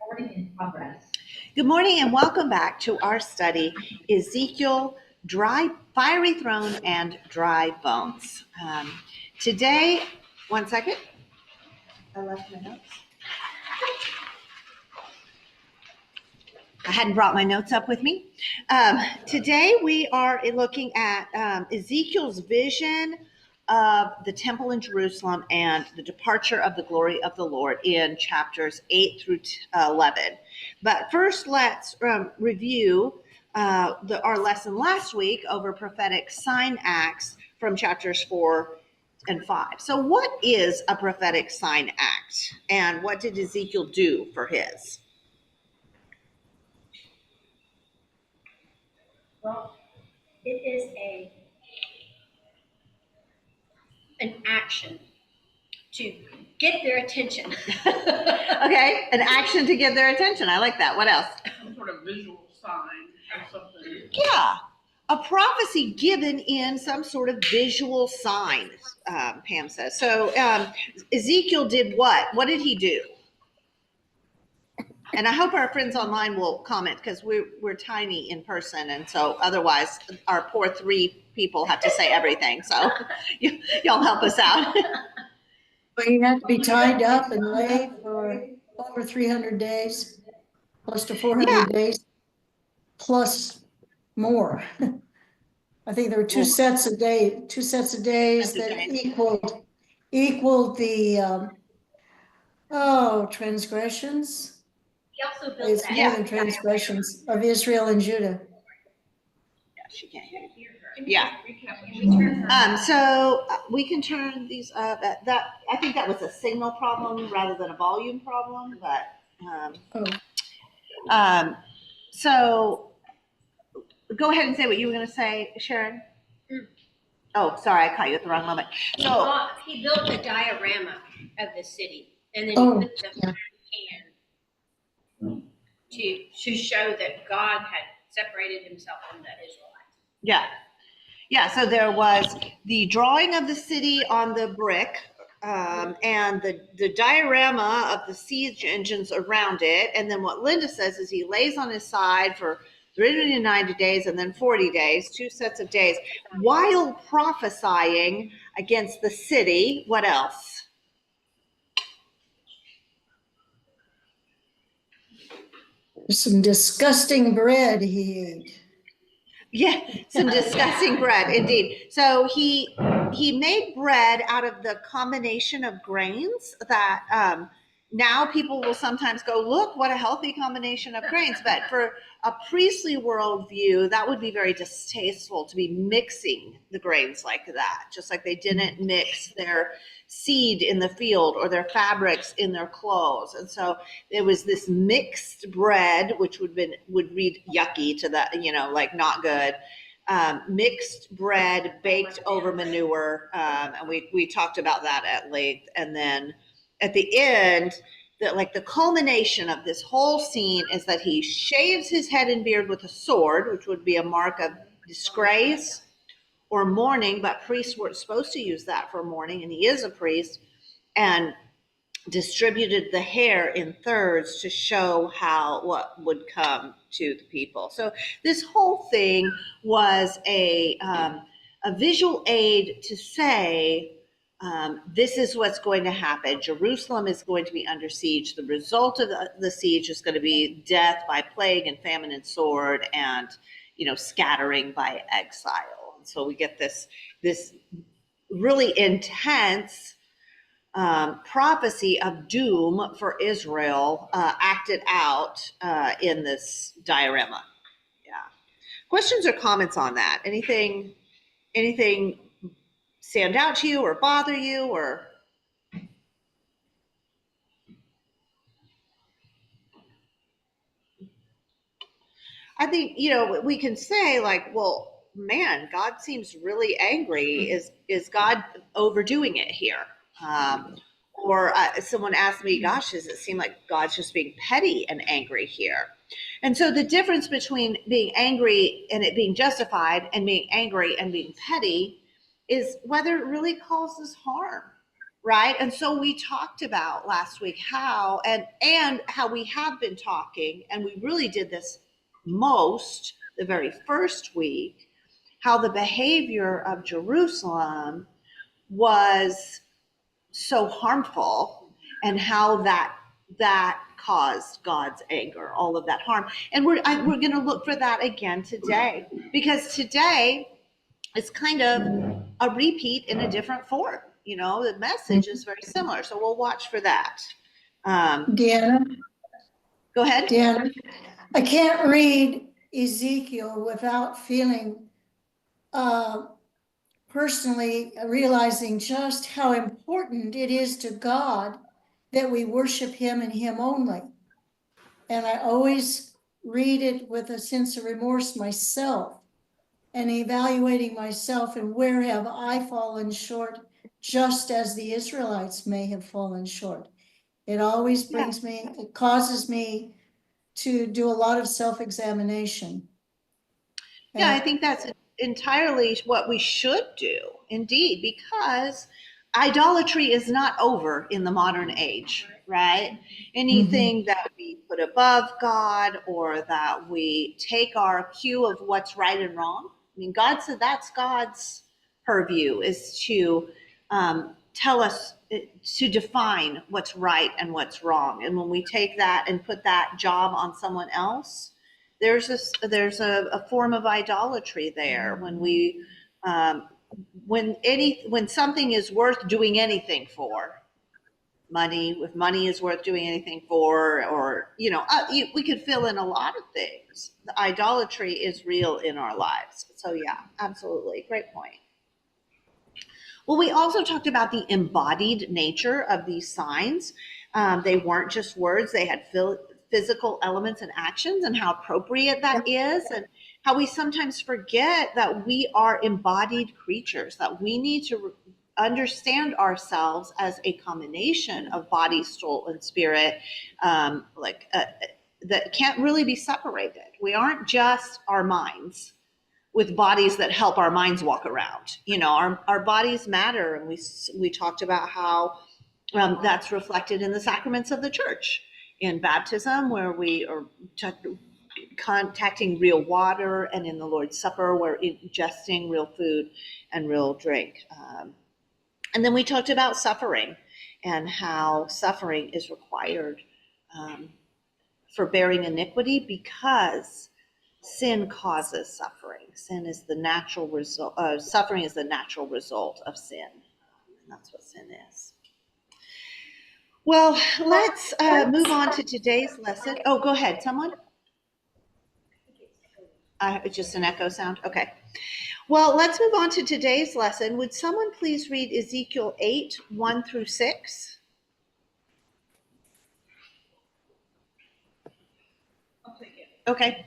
Recording in progress. Good morning and welcome back to our study, Ezekiel, Fiery Throne and Dry Bones. Today, one second. I left my notes. I hadn't brought my notes up with me. Today we are looking at Ezekiel's vision of the temple in Jerusalem and the departure of the glory of the Lord in chapters 8 through 11. But first, let's review our lesson last week over prophetic sign acts from chapters 4 and 5. So what is a prophetic sign act, and what did Ezekiel do for his? Well, it is an action to get their attention. Okay, an action to get their attention. I like that. What else? Some sort of visual sign or something. Yeah, a prophecy given in some sort of visual sign, Pam says. So Ezekiel did what? What did he do? And I hope our friends online will comment, because we're tiny in person, and so otherwise our poor 3 people have to say everything. So y'all help us out. Well, you have to be tied up and laid for over 300 days, close to 400 days, plus more. I think there were two sets of days that equaled the transgressions. He also built It's that. more than transgressions of Israel and Judah. Yeah, she can't hear you. Yeah. So we can turn these up. That I think that was a signal problem rather than a volume problem. But so go ahead and say what you were going to say, Sharon. Oh, sorry, I caught you at the wrong moment. So he built a diorama of the city, and then he put the hand to show that God had separated himself from the Israelites. Yeah. Yeah, so there was the drawing of the city on the brick, and the diorama of the siege engines around it. And then what Linda says is he lays on his side for 390 days and then 40 days, 2 sets of days, while prophesying against the city. What else? Some disgusting bread he ate. Yeah, some disgusting bread, indeed. So he made bread out of the combination of grains that now people will sometimes go, look, what a healthy combination of grains. But for a priestly worldview, that would be very distasteful to be mixing the grains like that, just like they didn't mix their seed in the field or their fabrics in their clothes. And so there was this mixed bread, which would read yucky to that, like not good. Mixed bread baked over manure, and we talked about that at length. And then at the end, the culmination of this whole scene is that he shaves his head and beard with a sword, which would be a mark of disgrace or mourning, but priests weren't supposed to use that for mourning, and he is a priest, and distributed the hair in thirds to show what would come to the people. So this whole thing was a visual aid to say, this is what's going to happen. Jerusalem is going to be under siege. The result of the siege is going to be death by plague and famine and sword, and scattering by exile. So we get this really intense prophecy of doom for Israel acted out in this diorama. Yeah. Questions or comments on that? Anything stand out to you or bother you, or? I think, we can say well, man, God seems really angry. Is God overdoing it here? Or someone asked me, gosh, does it seem like God's just being petty and angry here? And so the difference between being angry and it being justified and being angry and being petty is whether it really causes harm, right? And so we talked about last week how, and how we have been talking, and we really did this the very first week, how the behavior of Jerusalem was so harmful, and how that caused God's anger, all of that harm. And we're going to look for that again today, because today is kind of a repeat in a different form. You know, the message is very similar, so we'll watch for that. Deanna, Go ahead. Deanna, I can't read Ezekiel without feeling, personally realizing just how important it is to God that we worship him and him only. And I always read it with a sense of remorse myself, and evaluating myself and where have I fallen short, just as the Israelites may have fallen short. It always brings me, it causes me to do a lot of self-examination. Yeah, I think that's entirely what we should do, indeed, because idolatry is not over in the modern age, right? Anything that we put above God, or that we take our cue of what's right and wrong. I mean, God said that's God's purview, is to tell us, to define what's right and what's wrong. And when we take that and put that job on someone else, there's a form of idolatry there. When we when something is worth doing anything for, money, if money is worth doing anything for, or we could fill in a lot of things. The idolatry is real in our lives. So yeah, absolutely, great point. Well, we also talked about the embodied nature of these signs. They weren't just words, they had physical elements and actions, and how appropriate that is, and how we sometimes forget that we are embodied creatures, that we need to understand ourselves as a combination of body, soul, and spirit, that can't really be separated. We aren't just our minds with bodies that help our minds walk around. Our bodies matter, and we talked about how that's reflected in the sacraments of the church, in baptism, where we are contacting real water, and in the Lord's Supper, we're ingesting real food and real drink. And then we talked about suffering, and how suffering is required for bearing iniquity, because sin causes suffering. Sin is the natural result. Suffering is the natural result of sin, and that's what sin is. Well, let's move on to today's lesson. Oh, go ahead, someone. It's just an echo sound. Okay. Well, let's move on to today's lesson. Would someone please read Ezekiel 8, 1 through 6? I'll take it. Okay.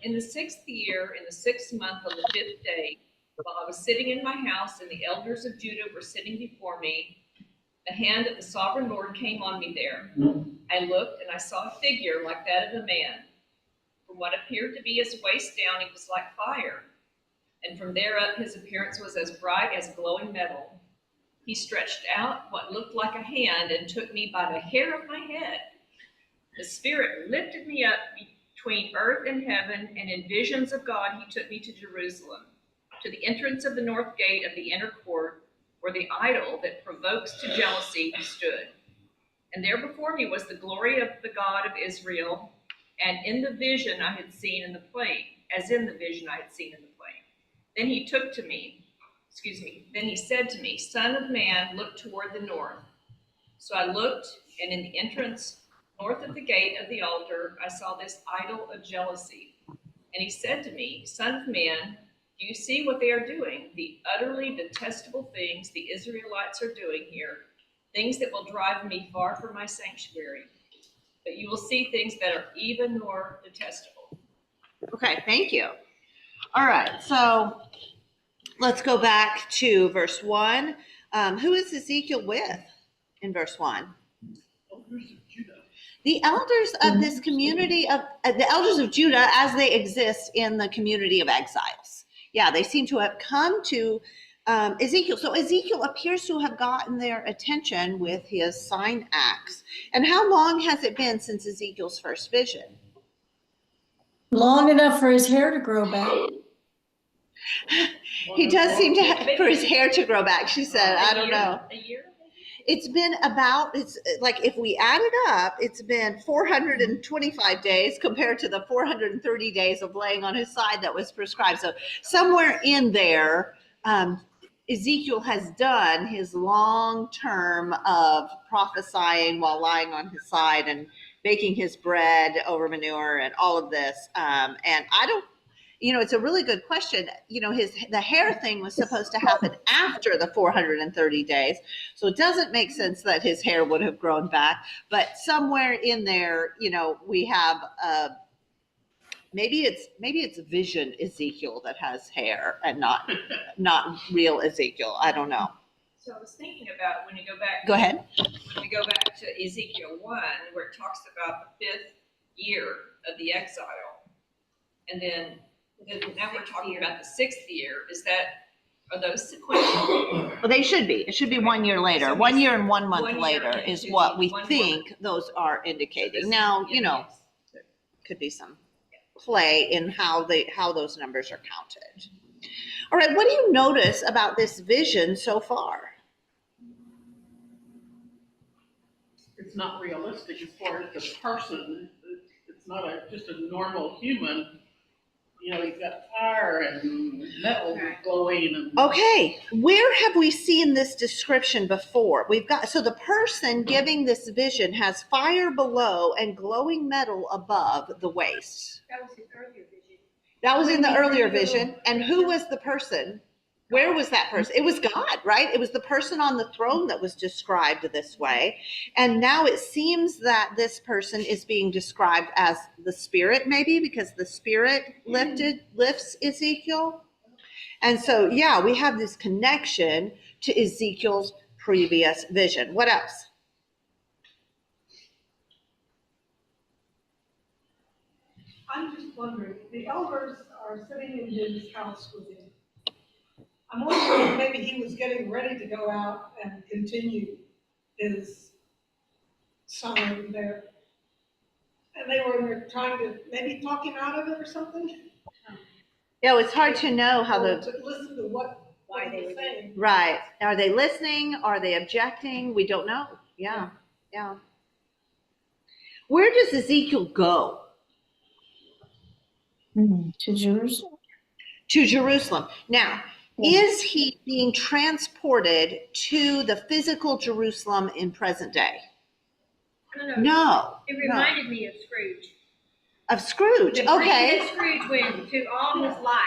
In the 6th year, in the 6th month, on the 5th day, while I was sitting in my house and the elders of Judah were sitting before me, the hand of the sovereign Lord came on me there. I looked, and I saw a figure like that of a man. From what appeared to be his waist down, he was like fire, and from there up his appearance was as bright as glowing metal. He stretched out what looked like a hand and took me by the hair of my head. The Spirit lifted me up between earth and heaven, and in visions of God he took me to Jerusalem, to the entrance of the north gate of the inner court, where the idol that provokes to jealousy stood. And there before me was the glory of the God of Israel, and in the vision I had seen in the plain, as in the vision I had seen in the plain. Then he said to me, Son of man, look toward the north. So I looked, and in the entrance north of the gate of the altar, I saw this idol of jealousy. And he said to me, Son of man, do you see what they are doing? The utterly detestable things the Israelites are doing here, things that will drive me far from my sanctuary. But you will see things that are even more detestable. Okay, thank you. All right, so let's go back to verse 1. Who is Ezekiel with in verse 1? The elders of this community of the elders of Judah, as they exist in the community of exiles. Yeah, they seem to have come to Ezekiel. So Ezekiel appears to have gotten their attention with his sign acts. And how long has it been since Ezekiel's first vision? Long enough for his hair to grow back. He does seem to have, for his hair to grow back, she said. I don't know. A year? It's been about, it's like if we add it up, it's been 425 days compared to the 430 days of laying on his side that was prescribed. So somewhere in there, Ezekiel has done his long term of prophesying while lying on his side and baking his bread over manure and all of this. And I don't, it's a really good question. The hair thing was supposed to happen after the 430 days. So it doesn't make sense that his hair would have grown back, but somewhere in there, we have, maybe it's vision Ezekiel that has hair and not real Ezekiel. I don't know. So I was thinking about when you go back. Go ahead. When we go back to Ezekiel 1, where it talks about the 5th year of the exile, and then now we're talking about the 6th year. Are those sequential? Well, they should be. It should be 1 year later. So 1 year and 1 month 1 year later into is what we 1 think month. those are indicating. This- Now, yes. could be some play in how those numbers are counted. All right, what do you notice about this vision so far? It's not realistic as far as the person. It's not just a normal human. You've got fire and metal glowing. And Okay, where have we seen this description before? So the person giving this vision has fire below and glowing metal above the waist. That was his earlier vision. That was in the earlier vision. And who was the person? Where was that person? It was God, right? It was the person on the throne that was described this way. And now it seems that this person is being described as the Spirit, maybe, because the Spirit lifts Ezekiel. And so, yeah, we have this connection to Ezekiel's previous vision. What else? I'm just wondering, the elders are sitting in his house with him. I'm wondering if maybe he was getting ready to go out and continue his sign there. And they were trying to maybe talk him out of it or something. Yeah, it's hard to know how Or to listen to why they were saying. right. Are they listening? Are they objecting? We don't know. Yeah. Where does Ezekiel go? To Jerusalem. To Jerusalem. Now, is he being transported to the physical Jerusalem in present day? No. It reminded me of Scrooge. Of Scrooge. The Okay. that Scrooge went to all his life.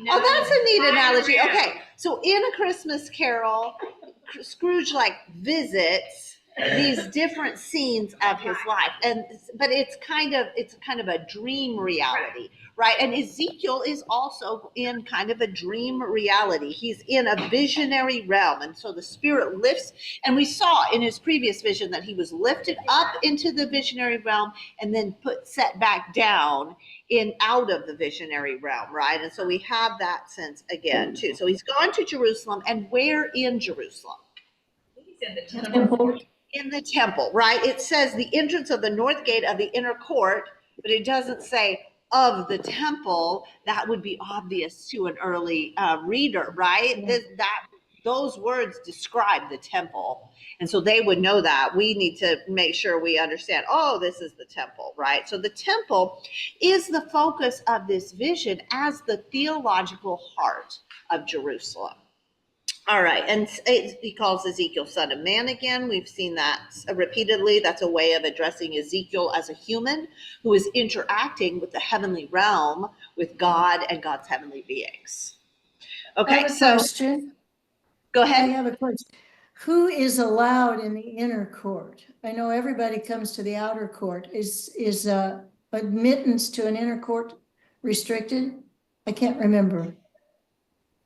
Oh, that's a neat flying analogy. around. Okay. So in A Christmas Carol, Scrooge visits these different scenes of his life. But it's kind of a dream reality, right? And Ezekiel is also in kind of a dream reality. He's in a visionary realm. And so the Spirit lifts, and we saw in his previous vision that he was lifted up into the visionary realm and then set back down out of the visionary realm, right? And so we have that sense again too. So he's gone to Jerusalem, and where in Jerusalem? He's in the temple. In the temple, right? It says the entrance of the north gate of the inner court, but it doesn't say of the temple. That would be obvious to an early reader, right? Those words describe the temple. And so they would know that. We need to make sure we understand, this is the temple, right? So the temple is the focus of this vision as the theological heart of Jerusalem. All right, and he calls Ezekiel son of man again. We've seen that repeatedly. That's a way of addressing Ezekiel as a human who is interacting with the heavenly realm, with God and God's heavenly beings. Okay, Question. Go I ahead. have a question. Who is allowed in the inner court? I know everybody comes to the outer court. Is admittance to an inner court restricted? I can't remember.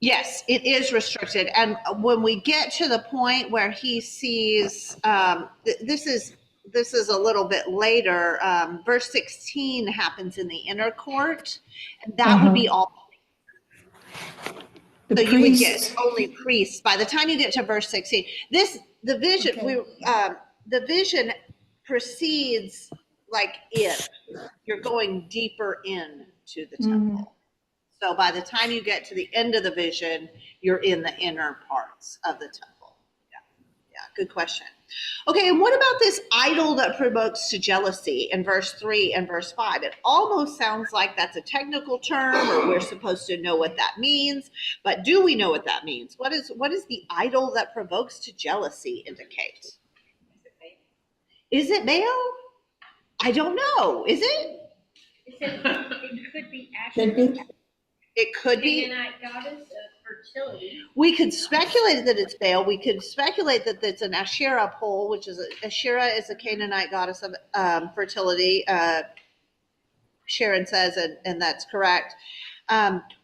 Yes, it is restricted. And when we get to the point where he sees, this is a little bit later, verse 16 happens in the inner court, and that would be all. The So you would priests, get only priests. By the time you get to verse 16, the vision, Okay. the vision proceeds like in. You're going deeper in to the temple. Mhm. So by the time you get to the end of the vision, you're in the inner parts of the temple. Yeah, good question. Okay, and what about this idol that provokes to jealousy in verse 3 and verse 5? It almost sounds like that's a technical term or we're supposed to know what that means, but do we know what that means? What is the idol that provokes to jealousy indicate? Is it Baal? I don't know. Is it? It said it could be Could Asherah, be. It could be. Canaanite goddess of fertility. We could speculate that it's Baal. We could speculate that it's an Asherah pole, which is Asherah is a Canaanite goddess of fertility. Sharon says, and that's correct.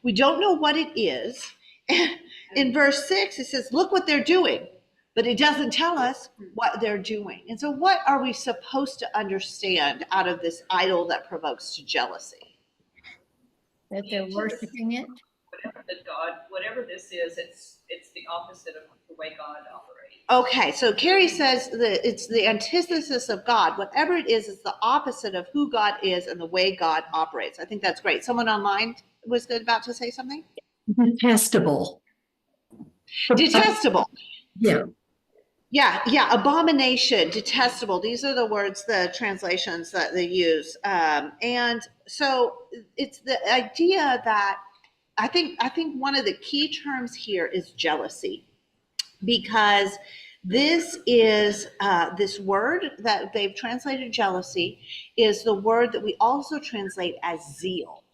We don't know what it is. In verse 6, it says, look what they're doing, but it doesn't tell us what they're doing. And so, what are we supposed to understand out of this idol that provokes to jealousy? That they're worshiping it. Whatever this is, it's the opposite of the way God operates. Okay, so Carrie says that it's the antithesis of God. Whatever it is, it's the opposite of who God is and the way God operates. I think that's great. Someone online was about to say something? Detestable. Detestable. Yeah. Yeah, abomination, detestable. These are the words, the translations that they use. And so it's the idea that I think one of the key terms here is jealousy, because this is this word that they've translated jealousy is the word that we also translate as zeal.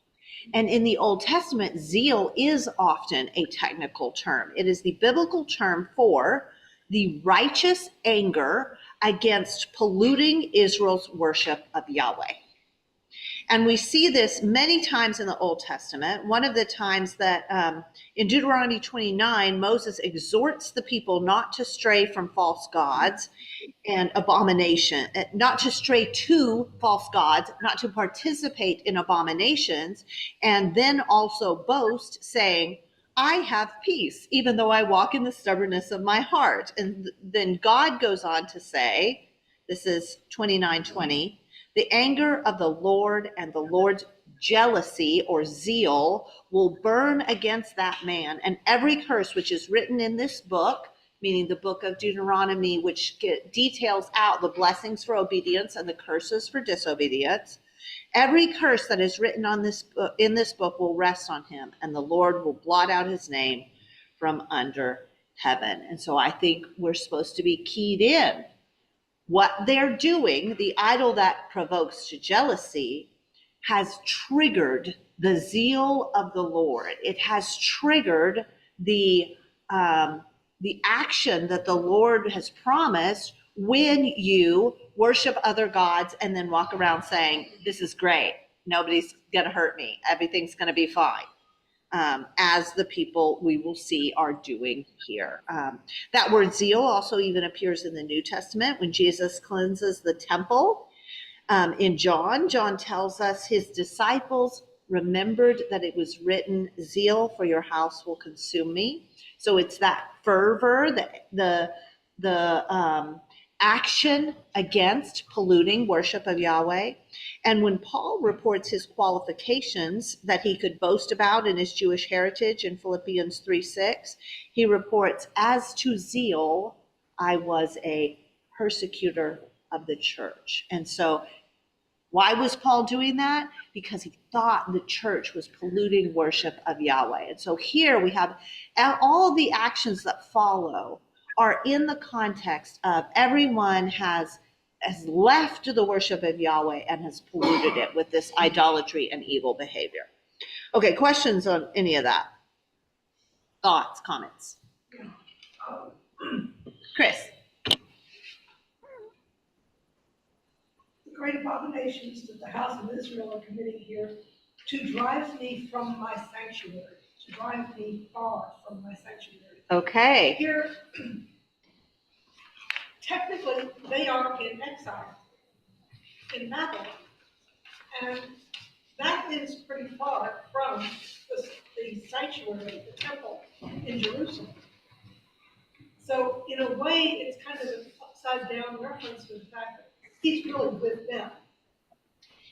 And in the Old Testament, zeal is often a technical term. It is the biblical term for the righteous anger against polluting Israel's worship of Yahweh. And we see this many times in the Old Testament. One of the times that in Deuteronomy 29, Moses exhorts the people not to stray from false gods and abomination, not to stray to false gods, not to participate in abominations, and then also boast, saying, I have peace, even though I walk in the stubbornness of my heart. And then God goes on to say, this is 29:20, the anger of the Lord and the Lord's jealousy or zeal will burn against that man, and every curse which is written in this book, meaning the book of Deuteronomy, which details out the blessings for obedience and the curses for disobedience, every curse that is written on in this book will rest on him, and the Lord will blot out his name from under heaven. And so I think we're supposed to be keyed in. What they're doing, the idol that provokes to jealousy, has triggered the zeal of the Lord. It has triggered the action that the Lord has promised when you worship other gods and then walk around saying, this is great. Nobody's going to hurt me. Everything's going to be fine. As the people we will see are doing here. That word zeal also even appears in the New Testament when Jesus cleanses the temple. In John tells us his disciples remembered that it was written, zeal for your house will consume me. So it's that fervor, the action against polluting worship of Yahweh. And when Paul reports his qualifications that he could boast about in his Jewish heritage in Philippians 3:6, he reports, as to zeal, I was a persecutor of the church. And so why was Paul doing that? Because he thought the church was polluting worship of Yahweh. And so here we have all of the actions that follow are in the context of everyone has left the worship of Yahweh and has polluted it with this idolatry and evil behavior. Okay, questions on any of that? Thoughts, comments? Chris? The great abominations that the house of Israel are committing here to drive me from my sanctuary, to drive me far from my sanctuary. Okay. Here, technically, they are in exile in Babylon. And that is pretty far from the sanctuary, the temple in Jerusalem. So in a way, it's kind of an upside down reference to the fact that he's really with them.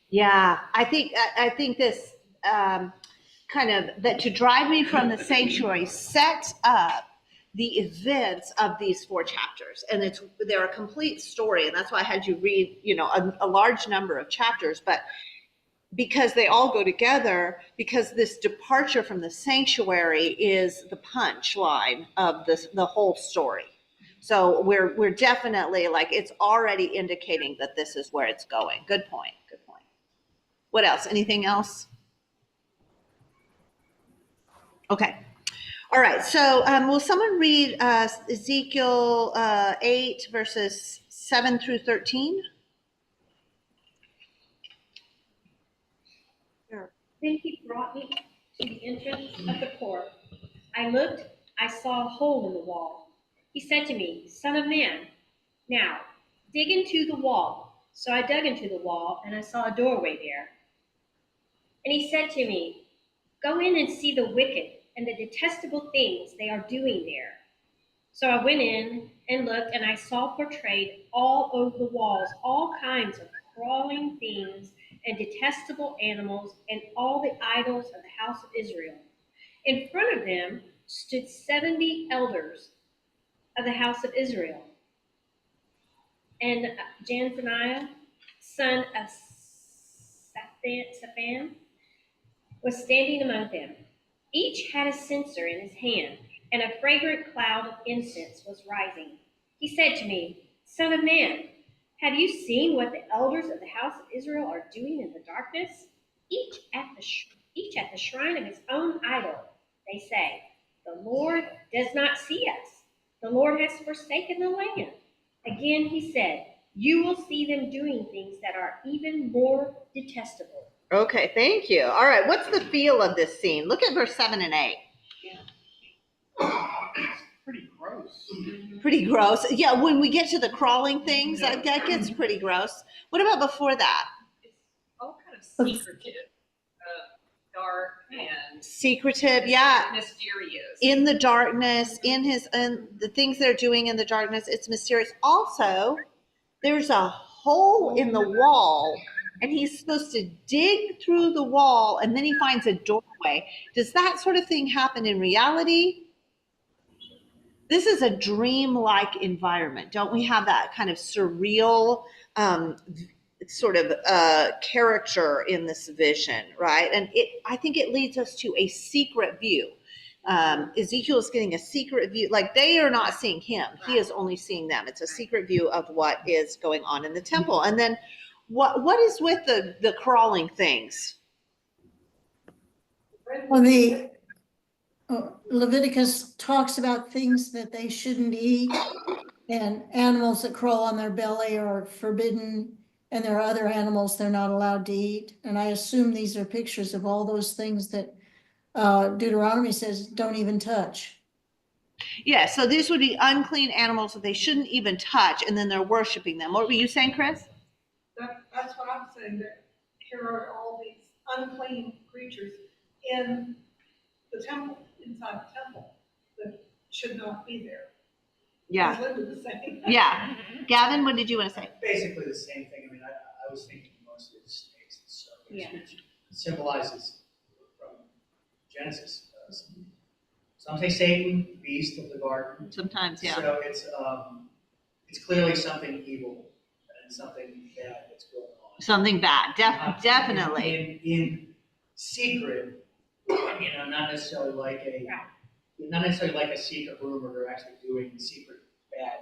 Yeah, I think this kind of that to drive me from the sanctuary sets up the events of these 4 chapters, and they're a complete story, and that's why I had you read, a large number of chapters, but because they all go together, because this departure from the sanctuary is the punchline of the whole story. So we're definitely like, it's already indicating that this is where it's going. Good point. Good point. What else? Anything else? Okay. All right. So will someone read Ezekiel 8 verses 7 through 13? Then he brought me to the entrance of the court. I looked, I saw a hole in the wall. He said to me, Son of man, now dig into the wall. So I dug into the wall, and I saw a doorway there. And he said to me, Go in and see the wicked and the detestable things they are doing there. So I went in and looked, and I saw portrayed all over the walls all kinds of crawling things and detestable animals and all the idols of the house of Israel. In front of them stood 70 elders of the house of Israel. And Janzaniah, son of Shaphan, was standing among them. Each had a censer in his hand, and a fragrant cloud of incense was rising. He said to me, Son of man, have you seen what the elders of the house of Israel are doing in the darkness? Each at the shrine of his own idol. They say, The Lord does not see us. The Lord has forsaken the land. Again he said, You will see them doing things that are even more detestable. Okay, thank you. All right, what's the feel of this scene? Look at verse 7 and 8. Pretty gross. Pretty gross. Yeah, when we get to the crawling things, that gets pretty gross. What about before that? It's all kind of secretive, dark and Secretive, yeah. mysterious. In the darkness, in the things they're doing in the darkness, it's mysterious. Also, there's a hole in the wall, and he's supposed to dig through the wall, and then he finds a doorway. Does that sort of thing happen in reality? This is a dream-like environment. Don't we have that kind of surreal sort of character in this vision, right? And I think it leads us to a secret view. Ezekiel is getting a secret view, like they are not seeing him. He is only seeing them. It's a secret view of what is going on in the temple. And then what is with the crawling things? Well, Leviticus talks about things that they shouldn't eat, and animals that crawl on their belly are forbidden, and there are other animals they're not allowed to eat. And I assume these are pictures of all those things that Deuteronomy says don't even touch. Yeah, so these would be unclean animals that they shouldn't even touch, and then they're worshiping them. What were you saying, Chris? That's what I'm saying, that here are all these unclean creatures in the temple, inside the temple, that should not be there. Yeah. As Linda was saying. Yeah. Gavin, what did you want to say? Basically the same thing. I mean, I was thinking mostly of snakes and serpents, Yeah. which symbolizes from Genesis. Some say Satan, beast of the garden. Sometimes, yeah. So it's clearly something evil and something bad that's going on. Something bad, definitely. In secret, not necessarily like a secret room where they're actually doing secret bad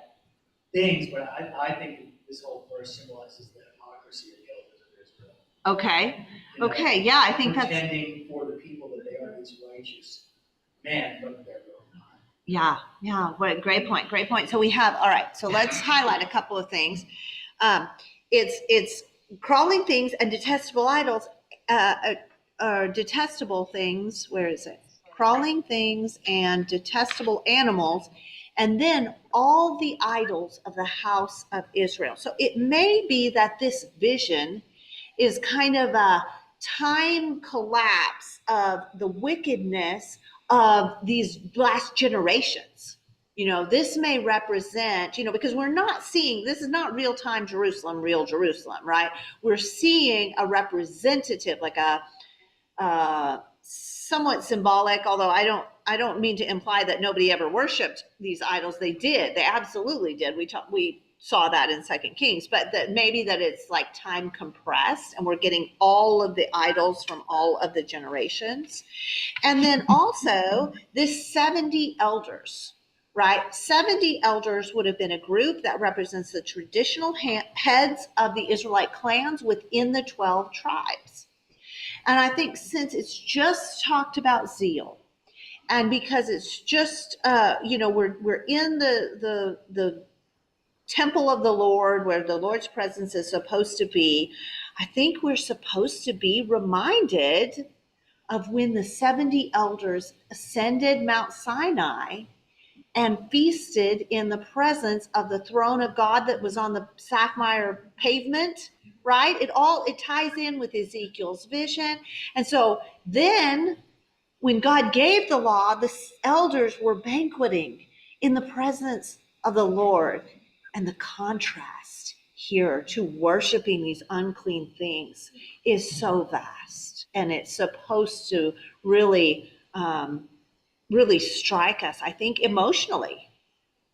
things, but I think this whole verse symbolizes the hypocrisy of the elders of Israel. Okay. Okay. Yeah, I think that's. Pretending for the people that they are these righteous men, but they're really not. Yeah. Yeah. What great point. Great point. So we have. All right. So let's highlight a couple of things. It's crawling things and detestable idols. Detestable things. Where is it? Crawling things and detestable animals, and then all the idols of the house of Israel. So it may be that this vision is kind of time collapse of the wickedness of these last generations. This may represent, because we're not seeing, this is not real time Jerusalem, real Jerusalem, right? We're seeing a representative, like a somewhat symbolic, although I don't mean to imply that nobody ever worshiped these idols. They did. They absolutely did. We saw that in 2 Kings, but that maybe that it's like time compressed and we're getting all of the idols from all of the generations. And then also this 70 elders, right? 70 elders would have been a group that represents the traditional heads of the Israelite clans within the 12 tribes. And I think since it's just talked about zeal, and because it's just, we're in the temple of the Lord where the Lord's presence is supposed to be, I think we're supposed to be reminded of when the 70 elders ascended Mount Sinai and feasted in the presence of the throne of God that was on the sapphire pavement, right? It ties in with Ezekiel's vision. And so then when God gave the law, the elders were banqueting in the presence of the Lord. And the contrast here to worshiping these unclean things is so vast. And it's supposed to really, really strike us, I think, emotionally.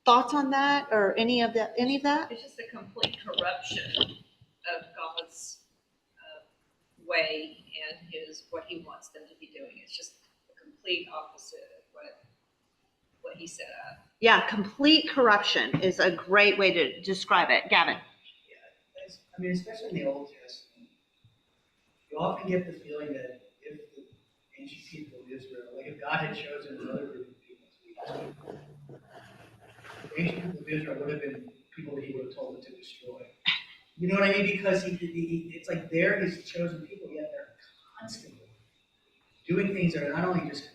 Thoughts on that or any of that? It's just a complete corruption of God's way and what he wants them to be doing. It's just the complete opposite of what he set up. Yeah, complete corruption is a great way to describe it. Gavin. Yeah, especially in the Old Testament, you often get the feeling that if the ancient people of Israel, like if God had chosen another group of people to lead us, the ancient people of Israel would have been people that he would have told them to destroy. You know what I mean? Because it's like they're his chosen people, yet they're constantly doing things that are not only just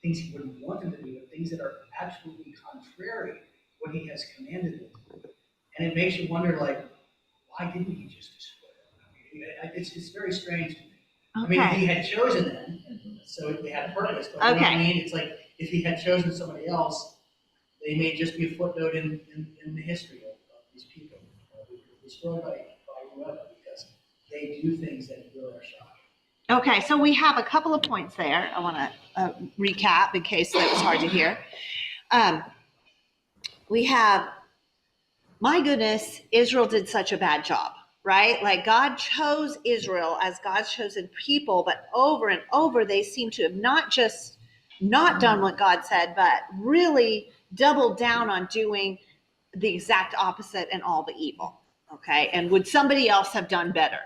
things he wouldn't want them to do, but things that are absolutely contrary to what he has commanded them to do. And it makes you wonder, like, why didn't he just destroy them? It's very strange to me. Okay. He had chosen them, so they had purpose. But you know what I mean? It's like if he had chosen somebody else, they may just be a footnote in the history of these people. Destroyed by whoever, because they do things that really are shocking. Okay, so we have a couple of points there. I want to recap in case that was hard to hear. We have, my goodness, Israel did such a bad job, right? Like God chose Israel as God's chosen people, but over and over they seem to have not just not done what God said, but really doubled down on doing the exact opposite and all the evil. Okay, and would somebody else have done better?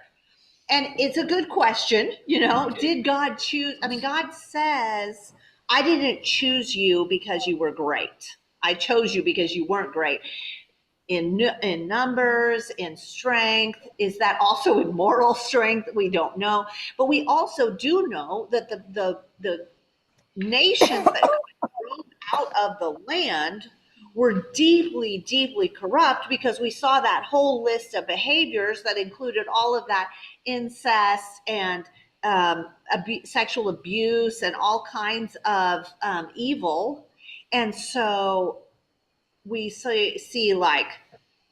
And it's a good question, did God choose? God says, I didn't choose you because you were great. I chose you because you weren't great. In numbers, in strength, is that also in moral strength? We don't know. But we also do know that the nations that drove out of the land were deeply, deeply corrupt, because we saw that whole list of behaviors that included all of that incest and sexual abuse and all kinds of evil. And so we see like,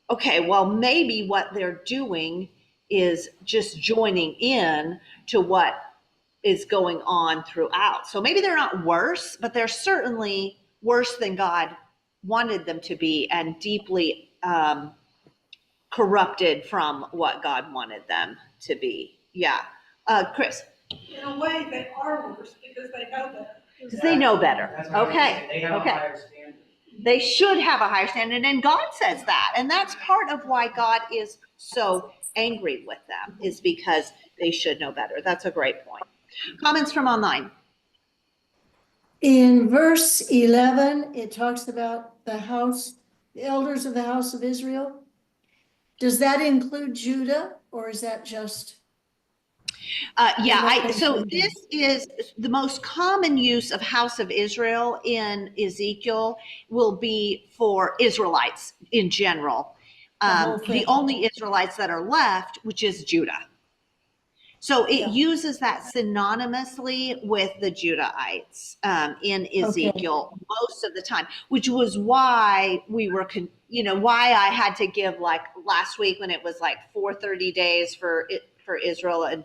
okay, well, maybe what they're doing is just joining in to what is going on throughout. So maybe they're not worse, but they're certainly worse than God wanted them to be, and deeply corrupted from what God wanted them to be. Yeah. Chris. In a way, they are worse because they know better. Because they know better. Okay. They have a higher standard. They should have a higher standard, and God says that. And that's part of why God is so angry with them, is because they should know better. That's a great point. Comments from online. In verse 11, it talks about the elders of the house of Israel. Does that include Judah, or is that just? So this is the most common use of house of Israel in Ezekiel will be for Israelites in general. The only Israelites that are left, which is Judah. So it uses that synonymously with the Judahites in Ezekiel most of the time, which was why we were, why I had to give like last week when it was like 430 days for Israel and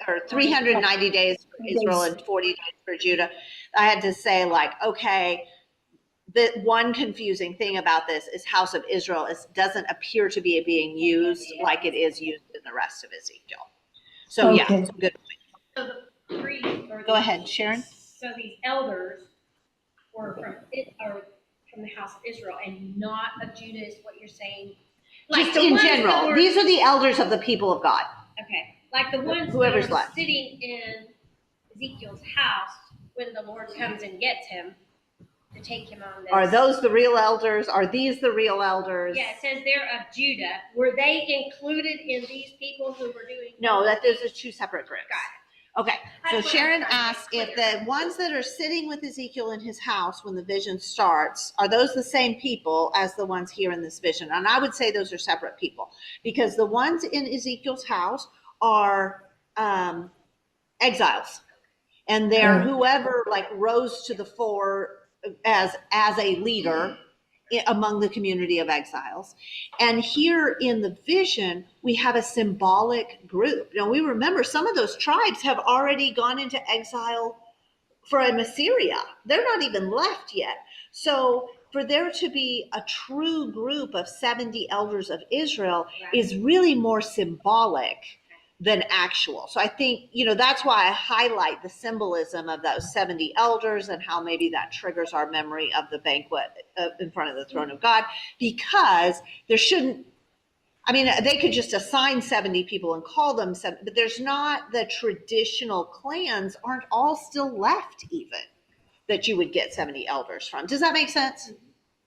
or 390 days for Israel and 40 days for Judah. I had to say like, okay, the one confusing thing about this is House of Israel doesn't appear to be being used like it is used in the rest of Ezekiel. So yeah, Okay. good. So the priests or Go ahead, Sharon. So these elders were from the house of Israel and not of Judah is what you're saying? Just the in ones that general, were- these are the elders of the people of God. Okay, like the ones Whoever's that are left. sitting in Ezekiel's house when the Lord comes and gets him to take him on this. Are those the real elders? Are these the real elders? Yeah, it says they're of Judah. Were they included in these people who were doing? No, that those are two separate groups. Got Okay, so That's what Sharon I'm trying to asked make if clear. the ones that are sitting with Ezekiel in his house when the vision starts, are those the same people as the ones here in this vision? And I would say those are separate people because the ones in Ezekiel's house are exiles. And they're whoever like rose to the fore as a leader among the community of exiles. And here in the vision, we have a symbolic group. Now we remember some of those tribes have already gone into exile from Assyria. They're not even left yet. So for there to be a true group of 70 elders of Israel is really more symbolic than actual. So I think, that's why I highlight the symbolism of those 70 elders and how maybe that triggers our memory of the banquet in front of the throne of God, because there shouldn't, they could just assign 70 people and call them 70, but there's not the traditional clans aren't all still left even that you would get 70 elders from. Does that make sense?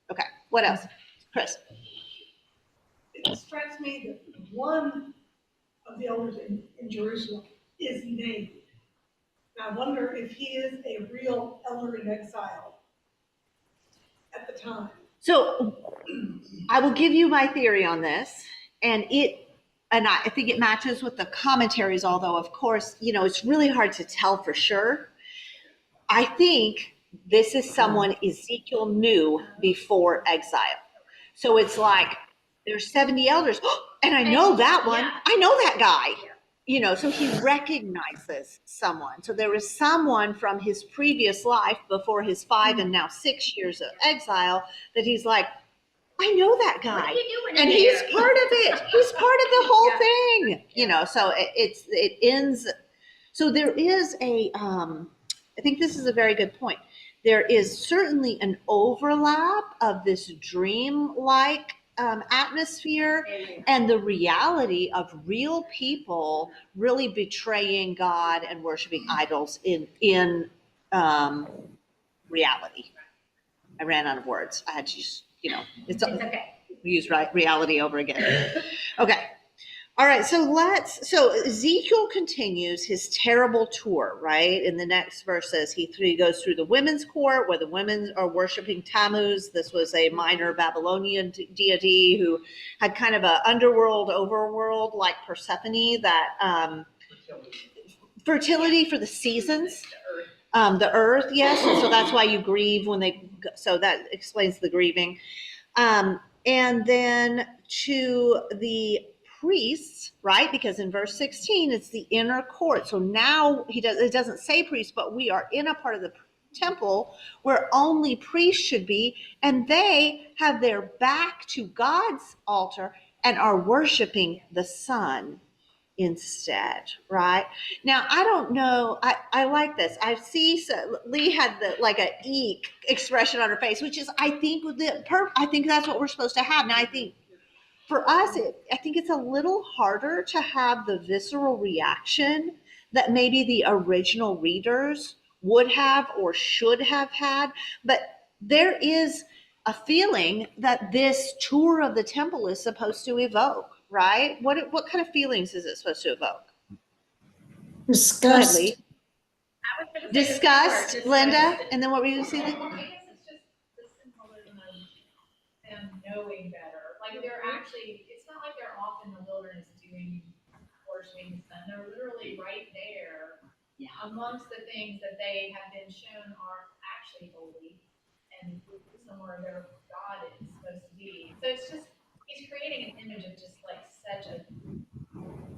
Okay, what else? Chris? It strikes me that one of the elders in Jerusalem is named. And I wonder if he is a real elder in exile at the time. So I will give you my theory on this, and I think it matches with the commentaries, although of course, it's really hard to tell for sure. I think this is someone Ezekiel knew before exile. So it's like there's 70 elders, and I know that one. Yeah. I know that guy. So he recognizes someone. So there is someone from his previous life before his 5 and now 6 years of exile that he's like, I know that guy. What are you doing And in he's there? part of it. He's part of the whole Yeah. thing, so it ends. So there is I think this is a very good point. There is certainly an overlap of this dream-like atmosphere and the reality of real people really betraying God and worshiping idols in reality. I ran out of words. I had to just, it's okay. use reality over again. Okay. All right. So Ezekiel continues his terrible tour, right? In the next verses, he goes through the women's court where the women are worshiping Tammuz. This was a minor Babylonian deity who had kind of an underworld, overworld like Persephone that, fertility for the seasons. The earth, yes. And so that's why you grieve so that explains the grieving. And then to the priests, right? Because in verse 16, it's the inner court. So now it doesn't say priests, but we are in a part of the temple where only priests should be, and they have their back to God's altar and are worshiping the sun instead, right? Now, I don't know. I like this. I see Lee had like a eek expression on her face, which is, I think that's what we're supposed to have. Now, I think for us, I think it's a little harder to have the visceral reaction that maybe the original readers would have or should have had. But there is a feeling that this tour of the temple is supposed to evoke, right? What kind of feelings is it supposed to evoke? Disgust. Lee. I was gonna say Disgust, the Linda, and then what were you going to say? I guess it's just the symbolism of them knowing better. Like they're actually, it's not like they're off in the wilderness doing worshiping the sun. They're literally actually right there. Yeah. Amongst the things that they have been shown are actually holy and somewhere their God is supposed to be. So it's just, he's creating an image of just like such a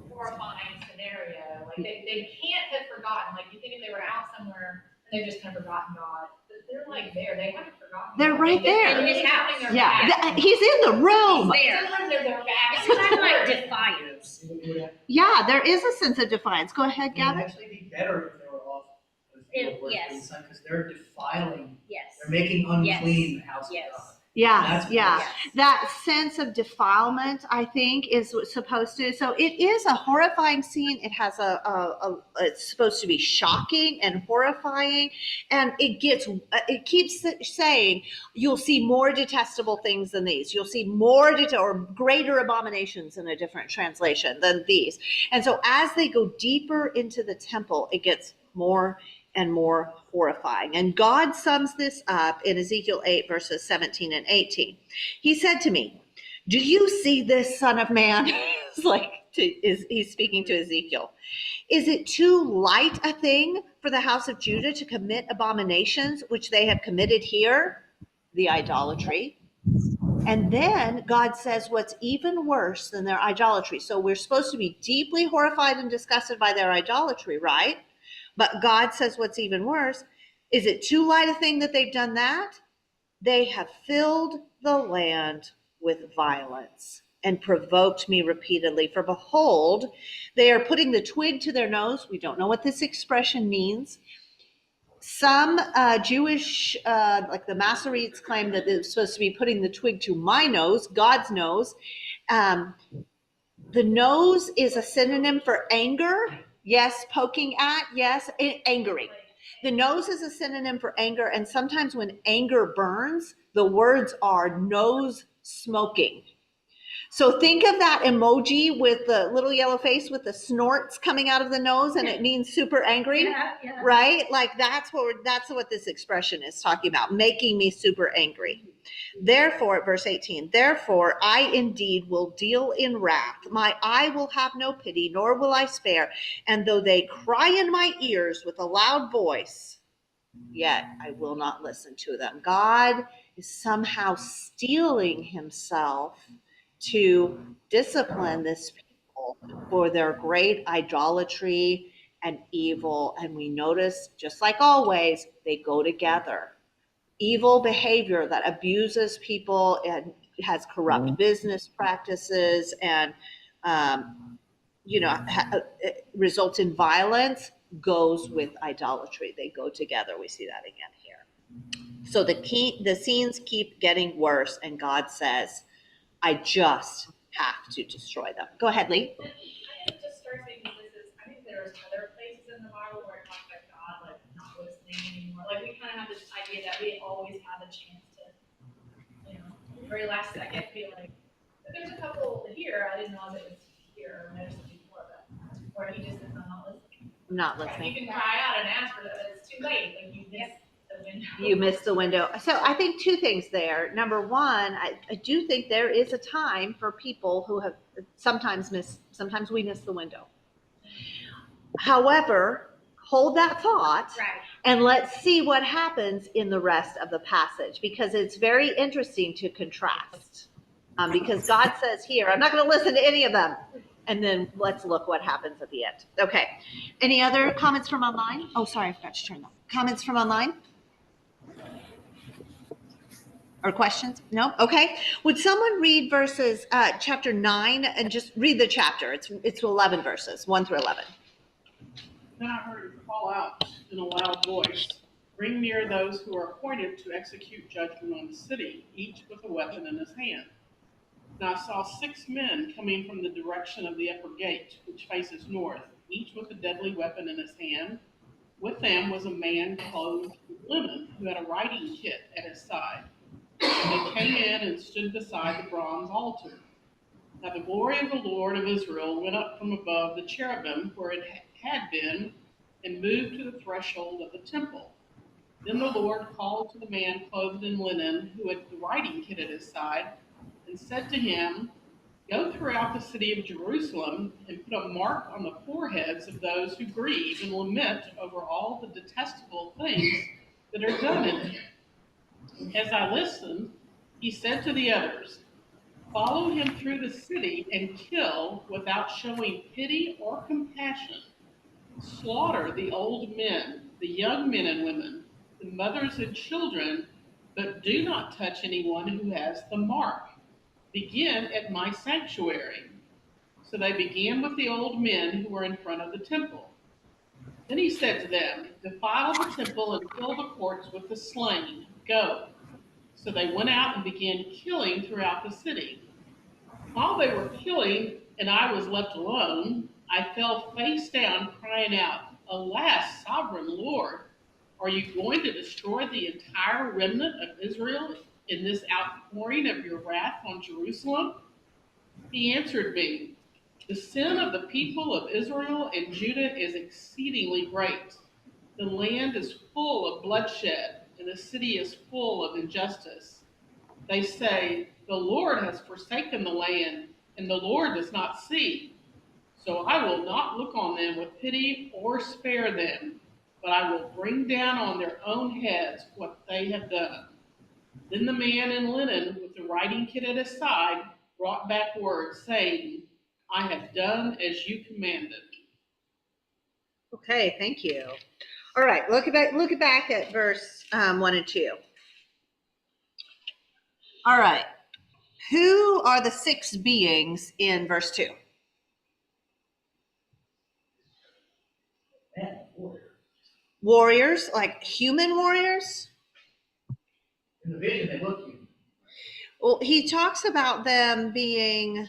horrifying scenario. Like they can't have forgotten. Like you think if they were out somewhere and they've just kind of forgotten God, but they're like there. They haven't forgotten. They're God. right there. In his house. Yeah, he's in the room. He's there. They're back. It's kind of like defiance. It would Yeah, there is a sense of defiance. Go ahead, Gavin. actually be better if they were off the field worshiping the Yes. sun, because they're defiling, Yes. they're making unclean the house of Yes. God. Yeah, That's yeah. worse. That sense of defilement, I think, is supposed to. So it is a horrifying scene. It has it's supposed to be shocking and horrifying, and it keeps saying you'll see more detestable things than these. You'll see more or greater abominations in a different translation than these. And so as they go deeper into the temple, it gets more and more horrifying. And God sums this up in Ezekiel 8, verses 17 and 18. He said to me, "Do you see this, son of man?" He's speaking to Ezekiel. "Is it too light a thing for the house of Judah to commit abominations which they have committed here?" The idolatry. And then God says what's even worse than their idolatry. So we're supposed to be deeply horrified and disgusted by their idolatry, right? But God says what's even worse. Is it too light a thing that they've done that? They have filled the land with violence and provoked me repeatedly. For behold, they are putting the twig to their nose. We don't know what this expression means. Some Jewish, like the Masoretes, claim that they're supposed to be putting the twig to my nose, God's nose. The nose is a synonym for anger. Yes, poking at, yes, angering. The nose is a synonym for anger, and sometimes when anger burns, the words are nose smoking. So think of that emoji with the little yellow face with the snorts coming out of the nose, and it means super angry, right? Like that's what this expression is talking about, making me super angry. Therefore, verse 18, therefore I indeed will deal in wrath. My eye will have no pity, nor will I spare. And though they cry in my ears with a loud voice, yet I will not listen to them. God is somehow steeling himself to discipline this people for their great idolatry and evil. And we notice, just like always, they go together. Evil behavior that abuses people and has corrupt business practices and results in violence goes with idolatry. They go together. We see that again here. So the scenes keep getting worse, and God says, "I just have to destroy them." Go ahead, Lee. And I think it just starts making I think there's other places in the Bible where it talks about God like not listening anymore. Like we kind of have this idea that we always have a chance to, very last second be like, but there's a couple here, I didn't know that it was here or noticed it before, but where he just says, "I'm not listening." I'm not You listening. can cry out and ask for that, but it's too late. Like you missed the window. You missed the window. So I think two things there. Number one, I do think there is a time for people who have sometimes we miss the window. However, hold that thought. Right. And let's see what happens in the rest of the passage, because it's very interesting to contrast. Because God says here, I'm not going to listen to any of them. And then let's look what happens at the end. Okay. Any other comments from online? Oh, sorry, I forgot to turn them. Comments from online? Or questions? No? Okay. Would someone read verses, chapter 9, and just read the chapter? It's 11 verses, 1 through 11. Then I heard him call out in a loud voice, "Bring near those who are appointed to execute judgment on the city, each with a weapon in his hand." And I saw 6 men coming from the direction of the upper gate, which faces north, each with a deadly weapon in his hand. With them was a man clothed with linen, who had a writing kit at his side. And they came in and stood beside the bronze altar. Now the glory of the Lord of Israel went up from above the cherubim where it had been, and moved to the threshold of the temple. Then the Lord called to the man clothed in linen, who had the writing kit at his side, and said to him, Go throughout the city of Jerusalem and put a mark on the foreheads of those who grieve and lament over all the detestable things that are done in it." As I listened, he said to the others, "Follow him through the city and kill without showing pity or compassion. Slaughter the old men, the young men and women, the mothers and children, but do not touch anyone who has the mark. Begin at my sanctuary." So they began with the old men who were in front of the temple. Then he said to them, "Defile the temple and fill the courts with the slain. Go." So they went out and began killing throughout the city. While they were killing and I was left alone, I fell face down, crying out, "Alas, sovereign Lord, are you going to destroy the entire remnant of Israel in this outpouring of your wrath on Jerusalem?" He answered me, "The sin of the people of Israel and Judah is exceedingly great. The land is full of bloodshed, and the city is full of injustice. They say, 'The Lord has forsaken the land, and the Lord does not see.' So I will not look on them with pity or spare them, but I will bring down on their own heads what they have done." Then the man in linen with the writing kit at his side brought back word, saying, "I have done as you commanded." Okay, thank you. All right, look back at verse 1 and 2. All right, who are the 6 beings in verse 2? Warriors, like human warriors? In the vision, they look human. Well, he talks about them being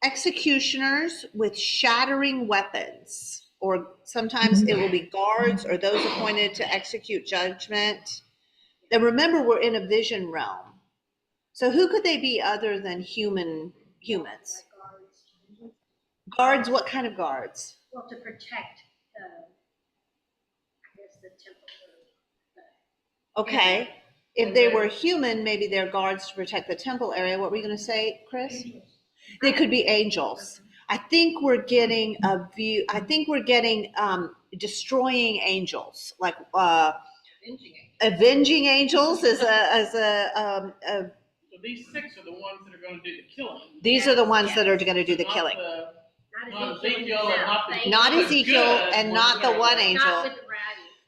executioners with shattering weapons, or sometimes it will be guards or those appointed to execute judgment. And remember, we're in a vision realm. So who could they be other than humans? Guards, what kind of guards? Well, to protect the temple. Okay. If they were human, maybe they're guards to protect the temple area. What were you going to say, Chris? They could be angels. I think we're getting a view. I think we're getting destroying angels, like avenging angels as a So these 6 are the ones that are going to do the killing. these are the ones that are going to do the Not killing. Not Ezekiel and Not Ezekiel and not the one angel. Not with the writing.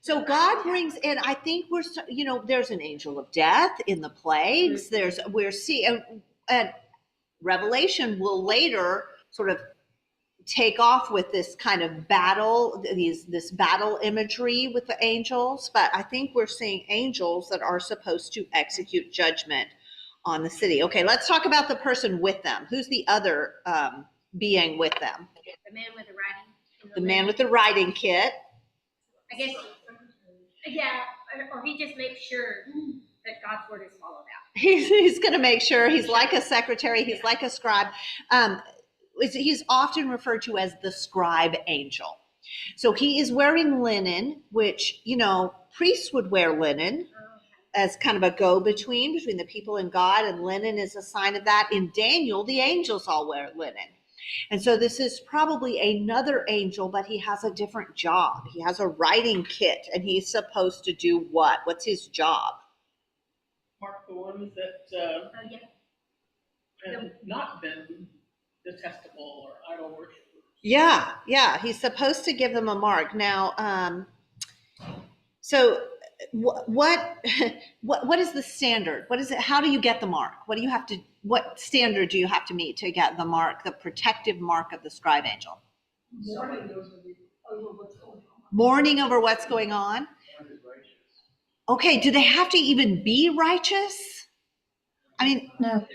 So God brings in, I think there's an angel of death in the plagues. We're seeing, and Revelation will later sort of take off with this kind of battle, this battle imagery with the angels. But I think we're seeing angels that are supposed to execute judgment on the city. Okay, let's talk about the person with them. Who's the other being with them? The man with the writing. The man with the writing kit. I guess, yeah, or he just makes sure that God's word is followed out. He's going to make sure. He's like a secretary. He's like a scribe. He's often referred to as the scribe angel. So he is wearing linen, which, priests would wear linen as kind of a go-between between the people and God, and linen is a sign of that. In Daniel, the angels all wear linen. And so this is probably another angel, but he has a different job. He has a writing kit, and he's supposed to do what? What's his job? Mark the ones that have not been detestable or idol worshipers. Yeah. He's supposed to give them a mark. Now, so what is the standard? What is it? How do you get the mark? What standard do you have to meet to get the mark, the protective mark of the scribe angel? Mourning over what's going on. Okay, do they have to even be righteous? I mean, No.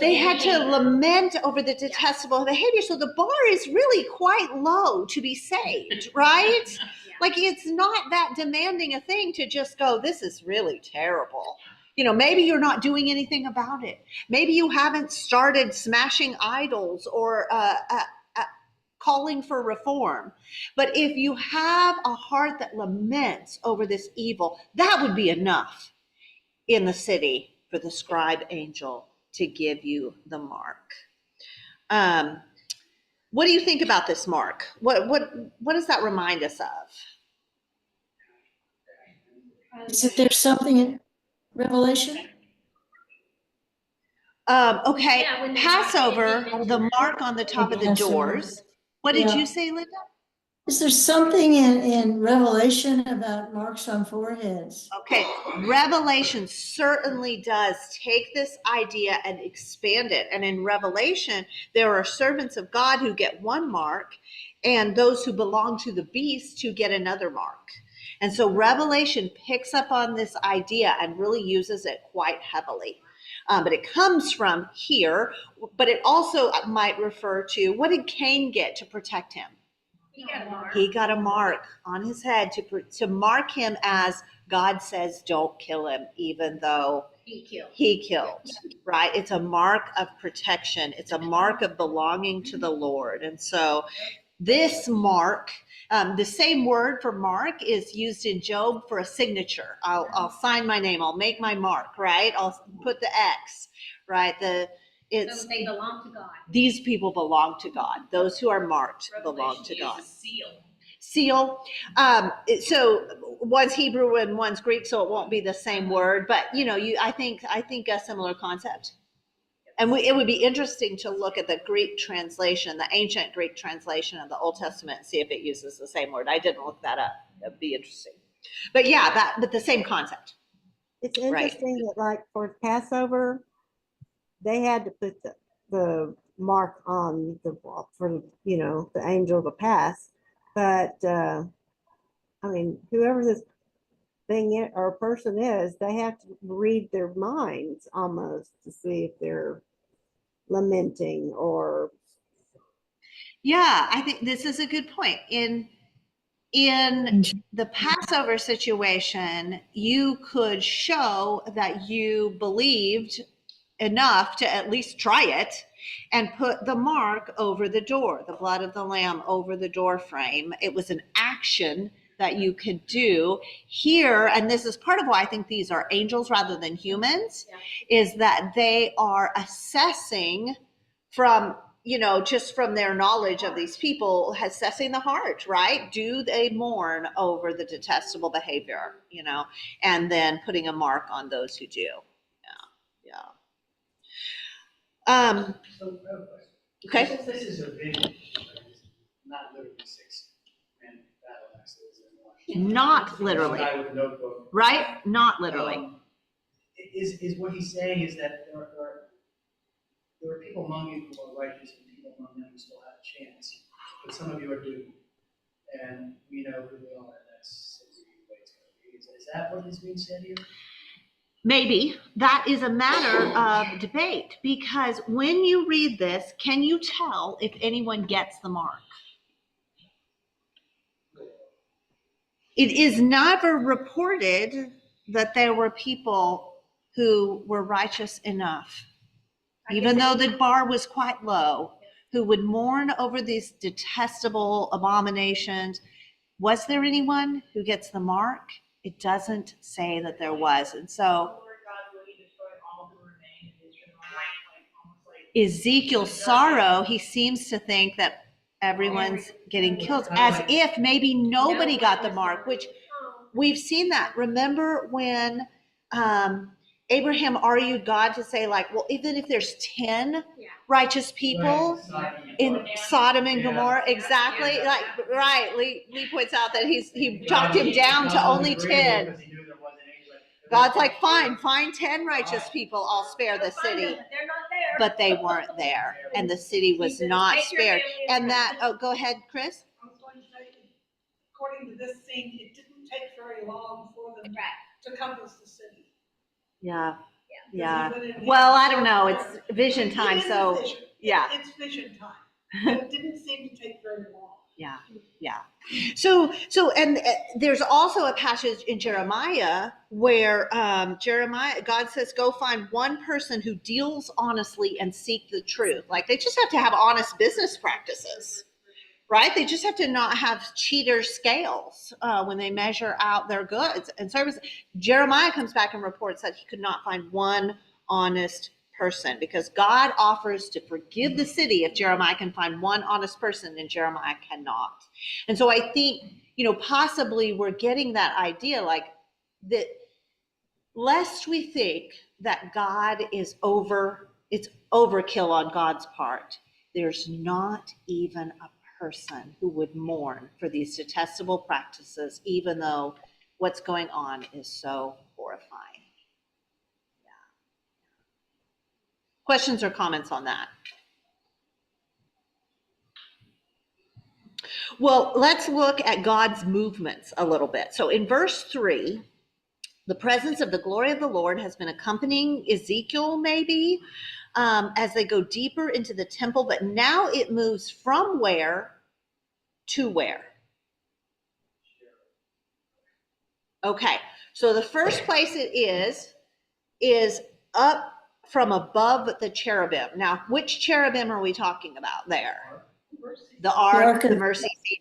They had to lament over the detestable behavior. So the bar is really quite low to be saved, right? Yeah. Like, it's not that demanding a thing to just go, this is really terrible. Maybe you're not doing anything about it. Maybe you haven't started smashing idols or calling for reform. But if you have a heart that laments over this evil, that would be enough in the city for the scribe angel to give you the mark. What do you think about this mark? What does that remind us of? Isn't there something in Revelation? Okay, Yeah, when they Passover, mark it, the mark on the top of the Passover. doors. What did Yeah. you say, Linda? Is there something in Revelation about marks on foreheads? Okay, Revelation certainly does take this idea and expand it. And in Revelation, there are servants of God who get one mark, and those who belong to the beast who get another mark. And so Revelation picks up on this idea and really uses it quite heavily. But it comes from here, but it also might refer to, what did Cain get to protect him? He got a mark. He got a mark on his head to mark him as God says, don't kill him, even though he killed, right? It's a mark of protection. It's a mark of belonging to the Lord. And so this mark, the same word for mark is used in Job for a signature. I'll sign my name. I'll make my mark, right? I'll put the X, right? So they belong to God. These people belong to God. Those who are marked belong to God. Seal. So one's Hebrew and one's Greek, so it won't be the same word, but I think a similar concept. And it would be interesting to look at the Greek translation, the ancient Greek translation of the Old Testament, and see if it uses the same word. I didn't look that up. That'd be interesting. But yeah, but the same concept. It's interesting that, like, for Passover, they had to put the mark on the wall for the angel to pass. But I mean, whoever this thing or person is, they have to read their minds almost to see if they're lamenting or. Yeah, I think this is a good point. In the Passover situation, you could show that you believed enough to at least try it and put the mark over the door, the blood of the lamb over the door frame. It was an action that you could do here. And this is part of why I think these are angels rather than humans, is that they are assessing from, just from their knowledge of these people, assessing the heart, right? Do they mourn over the detestable behavior, and then putting a mark on those who do. Yeah. So, I have a question. Okay. Since this is a vision, not literally 6-man battle axes in Washington. Not literally. Guy with a notebook. Right? Not literally. Is what he's saying is that there are people among you who are righteous and people among them who still have a chance, but some of you are doomed, and we know who they are. That's the way it's going to be. Is that what is being said here? Maybe. That is a matter of debate, because when you read this, can you tell if anyone gets the mark? It is never reported that there were people who were righteous enough, even though the bar was quite low, who would mourn over these detestable abominations. Was there anyone who gets the mark? It doesn't say that there was. And so Ezekiel's sorrow, he seems to think that everyone's getting killed, as if maybe nobody got the mark, which we've seen that. Remember when Abraham argued God to say, like, well, even if there's 10 righteous people in Sodom and Gomorrah, exactly, like, right, Lee points out that he talked him down to only 10. God's like, fine, find 10 righteous people, I'll spare the city. They're not there. But they weren't there, and the city was not spared. And that, go ahead, Chris. I was going to say, according to this scene, it didn't take very long for them to compass the city. Yeah. Well, I don't know, it's vision time, so, Vision. yeah. It's vision time, but it didn't seem to take very long. Yeah. So, and there's also a passage in Jeremiah where God says, go find one person who deals honestly and seek the truth. Like, they just have to have honest business practices, right? They just have to not have cheater scales when they measure out their goods and services. Jeremiah comes back and reports that he could not find one honest person, because God offers to forgive the city if Jeremiah can find one honest person, and Jeremiah cannot. And so I think, possibly we're getting that idea, like that, lest we think that God is it's overkill on God's part. There's not even a person who would mourn for these detestable practices, even though what's going on is so horrifying. Yeah. Questions or comments on that? Well, let's look at God's movements a little bit. So in verse 3, the presence of the glory of the Lord has been accompanying Ezekiel, maybe, as they go deeper into the temple, but now it moves from where to where? Okay, so the first place it is up from above the cherubim. Now, which cherubim are we talking about there? The ark, the mercy seat.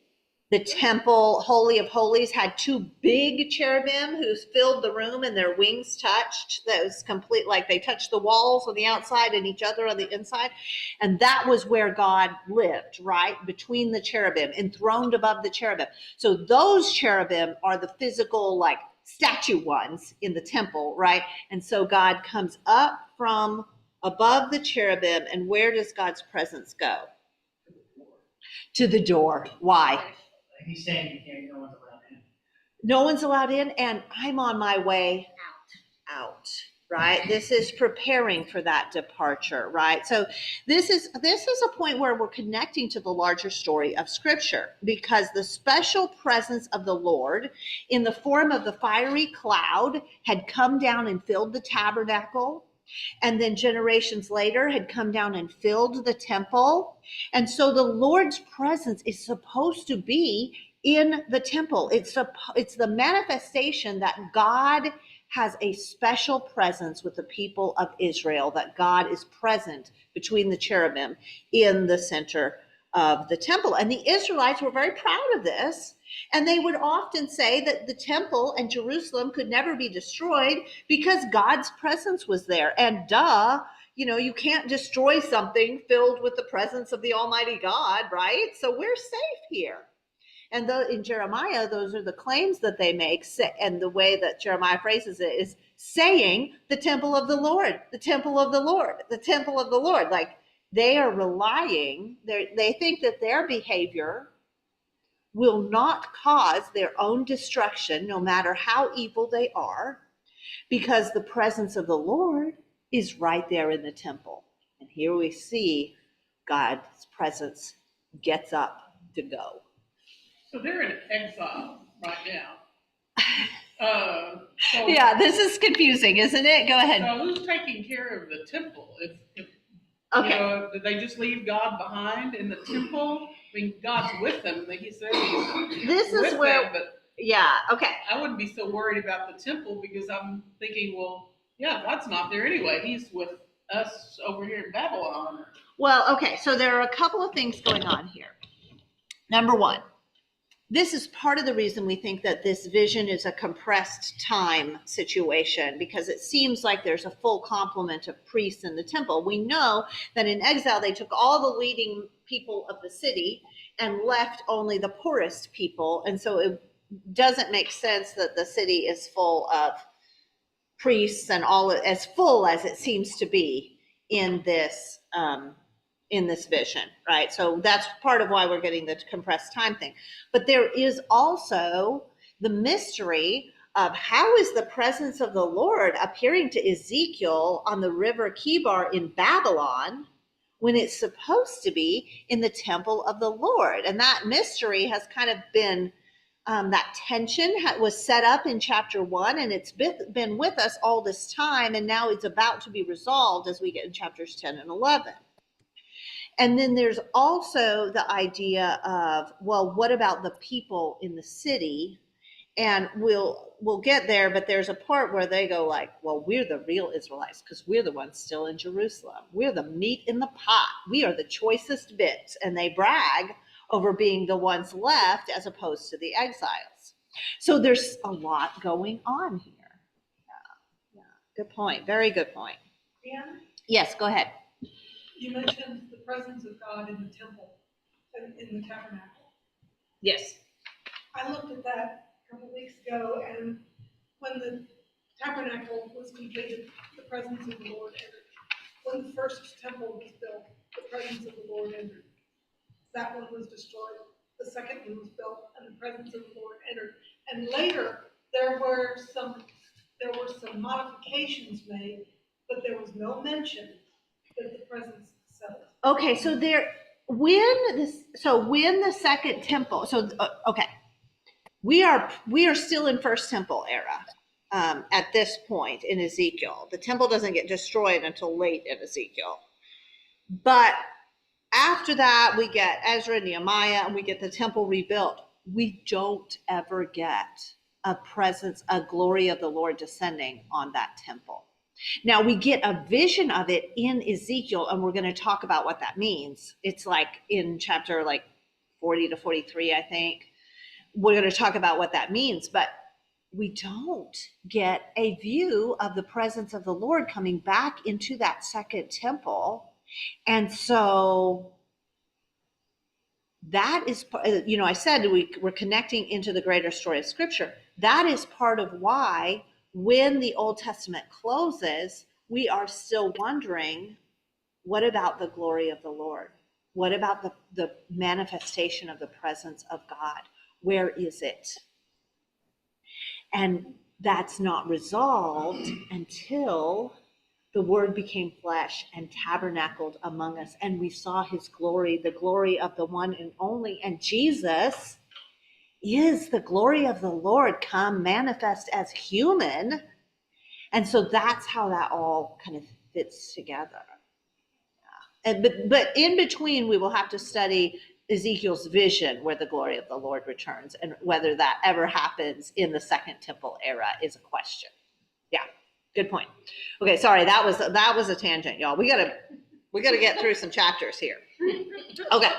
The temple, Holy of Holies, had two big cherubim who filled the room, and their wings touched. That was complete, like they touched the walls on the outside and each other on the inside. And that was where God lived, right? Between the cherubim, enthroned above the cherubim. So those cherubim are the physical, like statue ones in the temple, right? And so God comes up from above the cherubim, and where does God's presence go? To the door. Why? He's saying you can't, no one's allowed in. No one's allowed in, and I'm on my way out, right? This is preparing for that departure, right? So this is a point where we're connecting to the larger story of Scripture, because the special presence of the Lord in the form of the fiery cloud had come down and filled the tabernacle, and then generations later had come down and filled the temple. And so the Lord's presence is supposed to be in the temple. It's the manifestation that God has a special presence with the people of Israel, that God is present between the cherubim in the center of the temple. And the Israelites were very proud of this. And they would often say that the temple and Jerusalem could never be destroyed because God's presence was there. And you can't destroy something filled with the presence of the Almighty God, right? So we're safe here. And in Jeremiah, those are the claims that they make. And the way that Jeremiah phrases it is saying, the temple of the Lord, the temple of the Lord, the temple of the Lord. Like they are relying, they think that their behavior will not cause their own destruction, no matter how evil they are, because the presence of the Lord is right there in the temple. And here we see God's presence gets up to go. So they're in exile right now. Yeah, this is confusing, isn't it? Go ahead. So who's taking care of the temple? If Okay. did they just leave God behind in the temple? I mean, God's with them. He said he's This is with where, them, but yeah, okay. I wouldn't be so worried about the temple, because I'm thinking, well, yeah, God's not there anyway. He's with us over here in Babylon. Well, okay, so there are a couple of things going on here. Number one, this is part of the reason we think that this vision is a compressed time situation, because it seems like there's a full complement of priests in the temple. We know that in exile, they took all the leading people of the city and left only the poorest people. And so it doesn't make sense that the city is full of priests and all as full as it seems to be in this vision, right? So that's part of why we're getting the compressed time thing. But there is also the mystery of how is the presence of the Lord appearing to Ezekiel on the river Kibar in Babylon when it's supposed to be in the temple of the Lord? And that mystery has kind of been, that tension was set up in chapter 1, and it's been with us all this time, and now it's about to be resolved as we get in chapters 10 and 11. And then there's also the idea of, well, what about the people in the city? And we'll get there, but there's a part where they go like, well, we're the real Israelites because we're the ones still in Jerusalem. We're the meat in the pot. We are the choicest bits. And they brag over being the ones left as opposed to the exiles. So there's a lot going on here. Yeah. Good point. Very good point. Deanna, Yes, go ahead. you mentioned the presence of God in the temple, in the tabernacle. Yes. I looked at that a couple weeks ago, and when the tabernacle was completed, the presence of the Lord entered. When the first temple was built, the presence of the Lord entered. That one was destroyed. The second one was built, and the presence of the Lord entered. And later, there were some modifications made, but there was no mention that the presence settled. Okay, so when the second temple, okay, we are still in First Temple era at this point in Ezekiel. The temple doesn't get destroyed until late in Ezekiel, but after that we get Ezra and Nehemiah, and we get the temple rebuilt. We don't ever get a glory of the Lord descending on that temple. Now we get a vision of it in Ezekiel, and we're going to talk about what that means. It's like in chapter 40 to 43, I think. We're going to talk about what that means, but we don't get a view of the presence of the Lord coming back into that second temple. And so that is, I said we're connecting into the greater story of Scripture. That is part of why when the Old Testament closes, we are still wondering, what about the glory of the Lord? What about the manifestation of the presence of God? Where is it? And that's not resolved until the Word became flesh and tabernacled among us, and we saw his glory, the glory of the one and only. And Jesus is the glory of the Lord come manifest as human. And so that's how that all kind of fits together. And but in between, we will have to study Ezekiel's vision where the glory of the Lord returns, and whether that ever happens in the second temple era is a question. Yeah, good point. Okay, sorry, that was a tangent, y'all. We gotta get through some chapters here. Okay.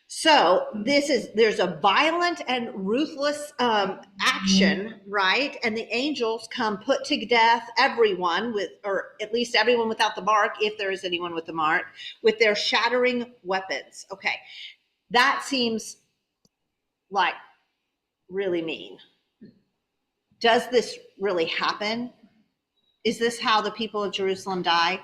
So there's a violent and ruthless action, right? And the angels come put to death everyone or at least everyone without the mark, if there is anyone with the mark, with their shattering weapons. Okay, that seems like really mean. Does this really happen? Is this how the people of Jerusalem die?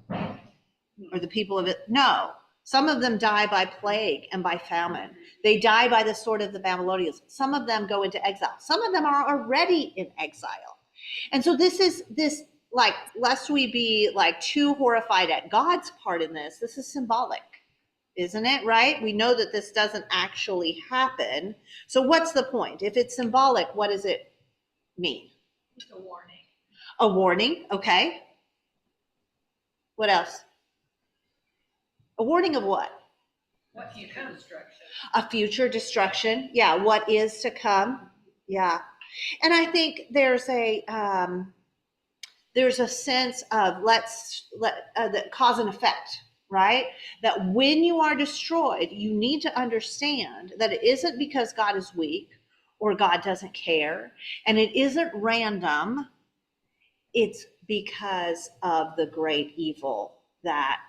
Or the people of it? No. Some of them die by plague and by famine. They die by the sword of the Babylonians. Some of them go into exile. Some of them are already in exile. And so lest we be too horrified at God's part in this, this is symbolic, isn't it? Right? We know that this doesn't actually happen. So what's the point? If it's symbolic, what does it mean? It's a warning. A warning, okay. What else? A warning of what? What future destruction? A future destruction. Yeah, what is to come. Yeah. And I think there's a sense of that cause and effect, right? That when you are destroyed, you need to understand that it isn't because God is weak or God doesn't care, and it isn't random. It's because of the great evil that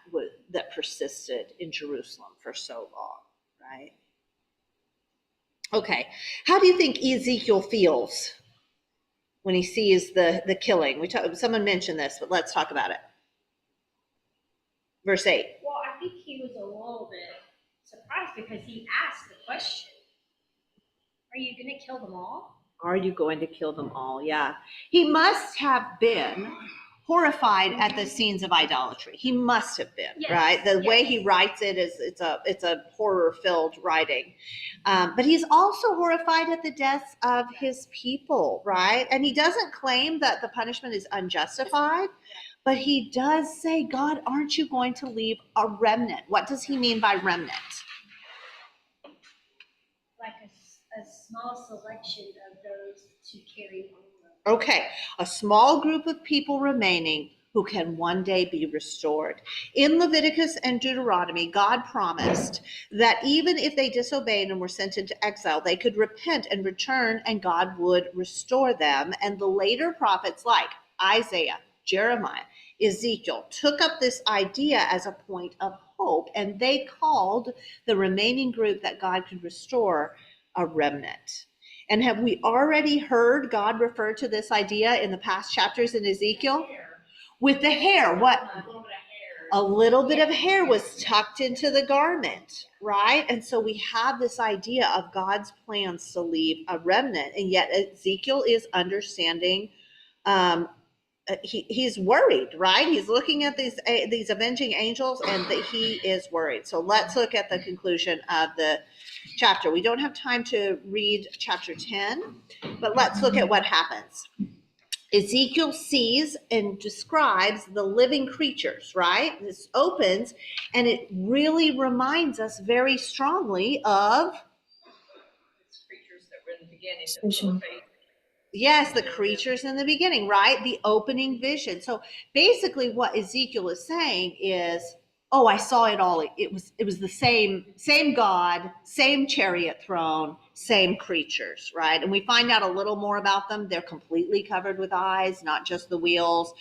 persisted in Jerusalem for so long, right? Okay, how do you think Ezekiel feels when he sees the killing? Someone mentioned this, but let's talk about it. Verse 8. Well, I think he was a little bit surprised because he asked the question, are you going to kill them all? Are you going to kill them all? Yeah. He must have been horrified at the scenes of idolatry. He must have been, yes, right? The way he writes it is it's a horror-filled writing. But he's also horrified at the deaths of his people, right? And he doesn't claim that the punishment is unjustified, but he does say, God, aren't you going to leave a remnant? What does he mean by remnant? Like a small selection of those to carry on. Okay, a small group of people remaining who can one day be restored. In Leviticus and Deuteronomy, God promised that even if they disobeyed and were sent into exile, they could repent and return and God would restore them. And the later prophets like Isaiah, Jeremiah, Ezekiel took up this idea as a point of hope, and they called the remaining group that God could restore a remnant. And have we already heard God refer to this idea in the past chapters in Ezekiel? With the hair, what? A little bit of hair was tucked into the garment, right? And so we have this idea of God's plans to leave a remnant, and yet Ezekiel is understanding. He's worried, right? He's looking at these avenging angels, and that he is worried. So let's look at the conclusion of the chapter. We don't have time to read chapter 10, but let's look at what happens. Ezekiel sees and describes the living creatures, right? This opens, and it really reminds us very strongly of creatures that were in the beginning. Vision. Yes, the creatures in the beginning, right? The opening vision. So basically what Ezekiel is saying is, oh, I saw it all. It was the same God, same chariot throne, same creatures, right? And we find out a little more about them. They're completely covered with eyes, not just the wheels.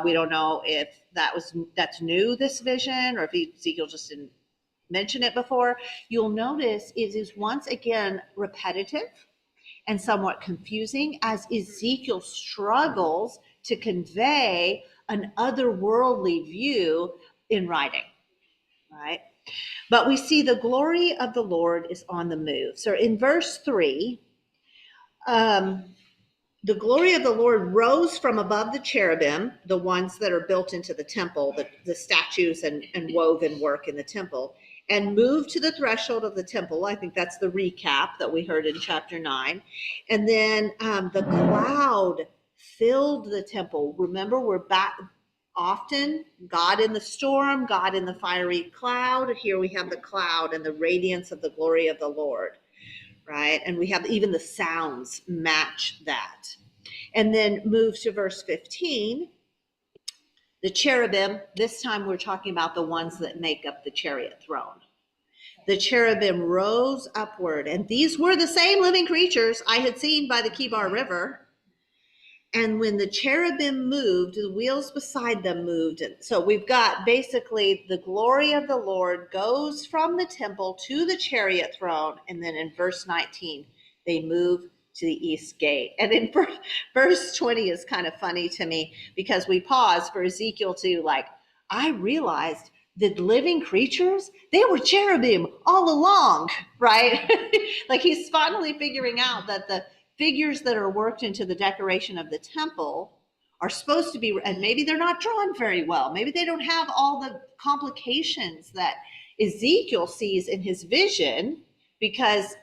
We don't know if that's new, this vision, or if Ezekiel just didn't mention it before. You'll notice it is once again repetitive and somewhat confusing as Ezekiel struggles to convey an otherworldly view in writing, right? But we see the glory of the Lord is on the move. So in verse 3, the glory of the Lord rose from above the cherubim, the ones that are built into the temple, the statues and woven work in the temple, and moved to the threshold of the temple. I think that's the recap that we heard in chapter 9. And then the cloud filled the temple. Remember, we're back often, God in the storm, God in the fiery cloud. Here we have the cloud and the radiance of the glory of the Lord, right? And we have even the sounds match that. And then move to verse 15. The cherubim, this time we're talking about the ones that make up the chariot throne. The cherubim rose upward, and these were the same living creatures I had seen by the Kibar River. And when the cherubim moved, the wheels beside them moved. And so we've got basically the glory of the Lord goes from the temple to the chariot throne. And then in verse 19, they move to the east gate. And in verse 20 is kind of funny to me because we pause for Ezekiel to I realized the living creatures, they were cherubim all along, right? Like he's finally figuring out that the figures that are worked into the decoration of the temple are supposed to be, and maybe they're not drawn very well. Maybe they don't have all the complications that Ezekiel sees in his vision, because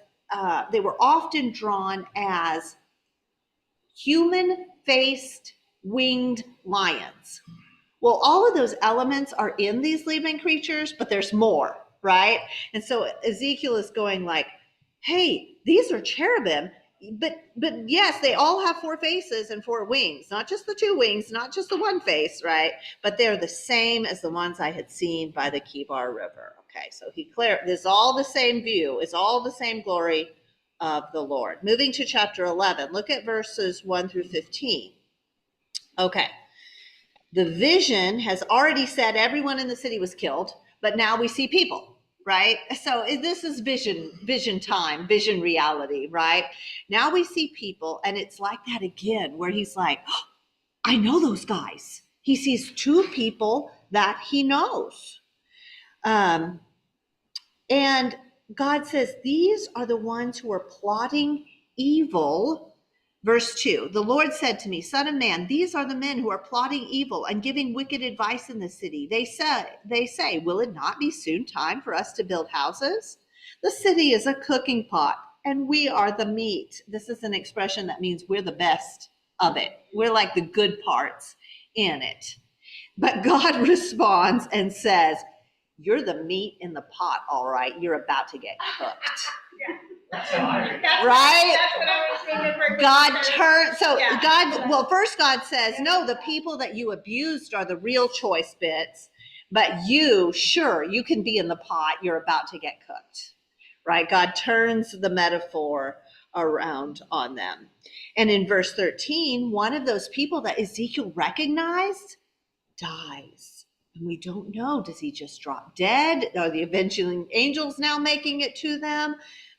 they were often drawn as human-faced winged lions. Well, all of those elements are in these living creatures, but there's more, right? And so Ezekiel is going hey, these are cherubim, but yes, they all have 4 faces and 4 wings, not just the 2 wings, not just the 1 face, right? But they're the same as the ones I had seen by the Kibar River. Okay, so this is all the same view, it's all the same glory of the Lord. Moving to chapter 11, look at verses 1 through 15. Okay, the vision has already said everyone in the city was killed, but now we see people, right? So this is vision time, vision reality, right? Now we see people, and it's like that again, where he's like, oh, I know those guys. He sees 2 people that he knows. And God says, these are the ones who are plotting evil. Verse 2, the Lord said to me, Son of man, these are the men who are plotting evil and giving wicked advice in the city. They say, will it not be soon time for us to build houses? The city is a cooking pot, and we are the meat. This is an expression that means we're the best of it. We're like the good parts in it. But God responds and says, you're the meat in the pot, all right. You're about to get cooked. That's how I read it. Right? That's what I was thinking. For God turns, so Yeah. God, well, first God says, no, the people that you abused are the real choice bits, but you, sure, you can be in the pot, you're about to get cooked, right? God turns the metaphor around on them. And in verse 13, one of those people that Ezekiel recognized dies. And we don't know, does he just drop dead? Are the avenging angels now making it to them?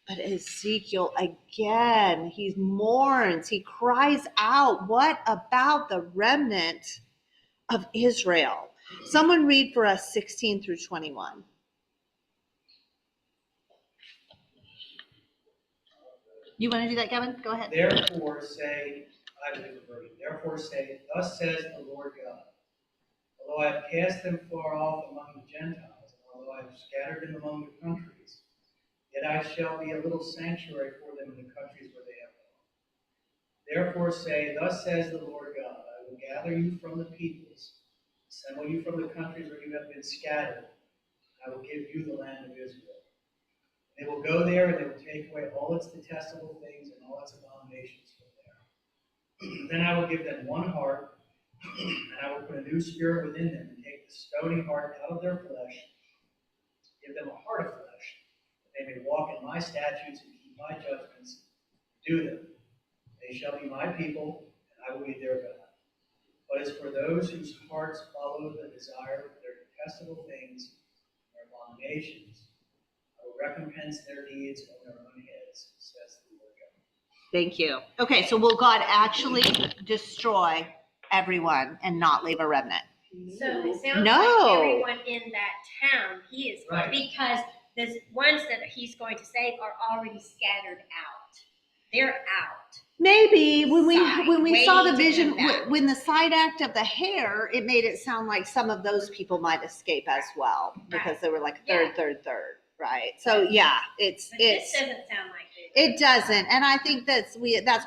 But Ezekiel, again, he mourns, he cries out, what about the remnant of Israel? Someone read for us 16 through 21. You want to do that, Kevin? Go ahead. Therefore say, I have a different version. Therefore say, thus says the Lord God, although I have cast them far off among the Gentiles, and although I have scattered them among the countries, yet I shall be a little sanctuary for them in the countries where they have gone. Therefore say, thus says the Lord God, I will gather you from the peoples, assemble you from the countries where you have been scattered, and I will give you the land of Israel. They will go there, and they will take away all its detestable things and all its abominations from there. Then I will give them one heart, and I will put a new spirit within them, and take the stony heart out of their flesh, give them a heart of flesh, that they may walk in my statutes and keep my judgments, and do them. They shall be my people, and I will be their God. But as for those whose hearts follow the desire for their detestable things and their abominations, I will recompense their deeds on their own heads, says the Lord God. Thank you. Okay, so will God actually destroy everyone and not leave a remnant? So it sounds No. like everyone in that town, he is, Right. because the ones that he's going to save are already scattered out. They're out. Maybe when Side, we saw the waiting to vision, come back. when the side act of the hair, it made it sound like some of those people might escape as well, because they were like third, right? So yeah, But this doesn't sound like it. it doesn't, and I think that's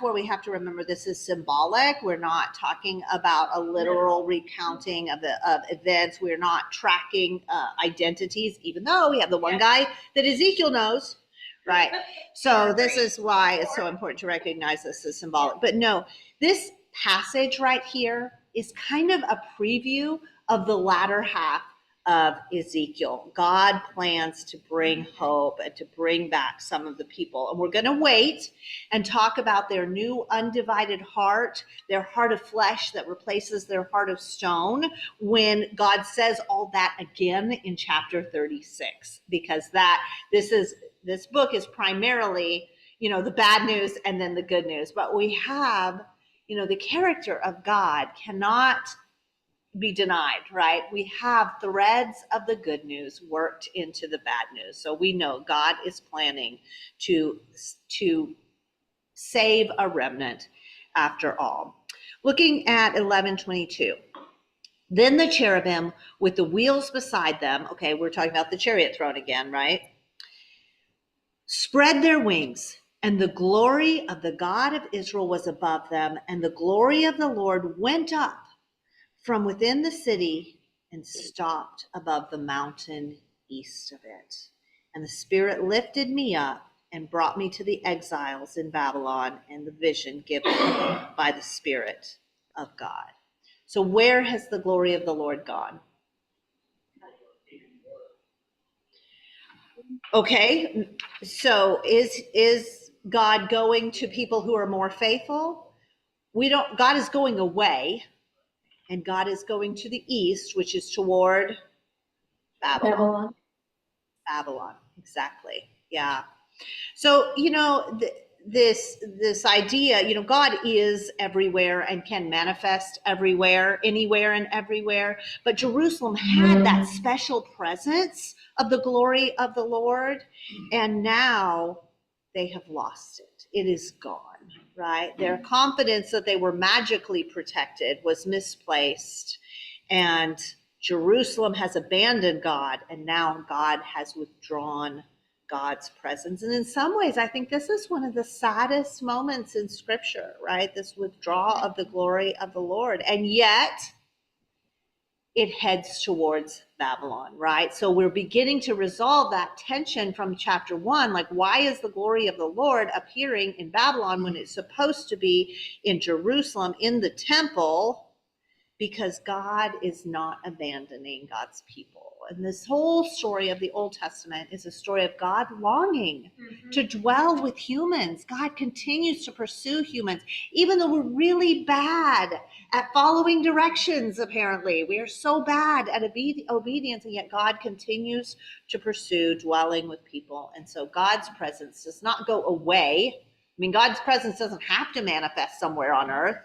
where we have to remember this is symbolic. We're not talking about a literal recounting of events. We're not tracking identities, even though we have the one guy that Ezekiel knows. Right. So this is why it's so important to recognize this as symbolic. But no, this passage right here is kind of a preview of the latter half of Ezekiel. God plans to bring hope and to bring back some of the people. And we're going to wait and talk about their new undivided heart, their heart of flesh that replaces their heart of stone, when God says all that again in chapter 36, because this book is primarily, the bad news and then the good news. But we have, the character of God cannot be denied, right? We have threads of the good news worked into the bad news. So we know God is planning to save a remnant after all. Looking at 11:22. Then the cherubim with the wheels beside them, okay, we're talking about the chariot throne again, right? Spread their wings, and the glory of the God of Israel was above them, and the glory of the Lord went up from within the city and stopped above the mountain east of it. And the Spirit lifted me up and brought me to the exiles in Babylon, and the vision given by the Spirit of God. So where has the glory of the Lord gone? Okay, so is God going to people who are more faithful? God is going away, and God is going to the east, which is toward Babylon. Babylon, exactly. Yeah. So, this idea, God is everywhere and can manifest everywhere, anywhere and everywhere. But Jerusalem had that special presence of the glory of the Lord, and now they have lost it. It is gone, right? Their confidence that they were magically protected was misplaced, and Jerusalem has abandoned God, and now God has withdrawn God's presence. And in some ways, I think this is one of the saddest moments in Scripture, right? This withdrawal of the glory of the Lord. And yet, it heads towards Babylon, right? So we're beginning to resolve that tension from chapter 1. Like, why is the glory of the Lord appearing in Babylon when it's supposed to be in Jerusalem, in the temple? Because God is not abandoning God's people. And this whole story of the Old Testament is a story of God longing to dwell with humans. God continues to pursue humans, even though we're really bad at following directions, apparently. We are so bad at obedience, and yet God continues to pursue dwelling with people. And so God's presence does not go away. I mean, God's presence doesn't have to manifest somewhere on earth.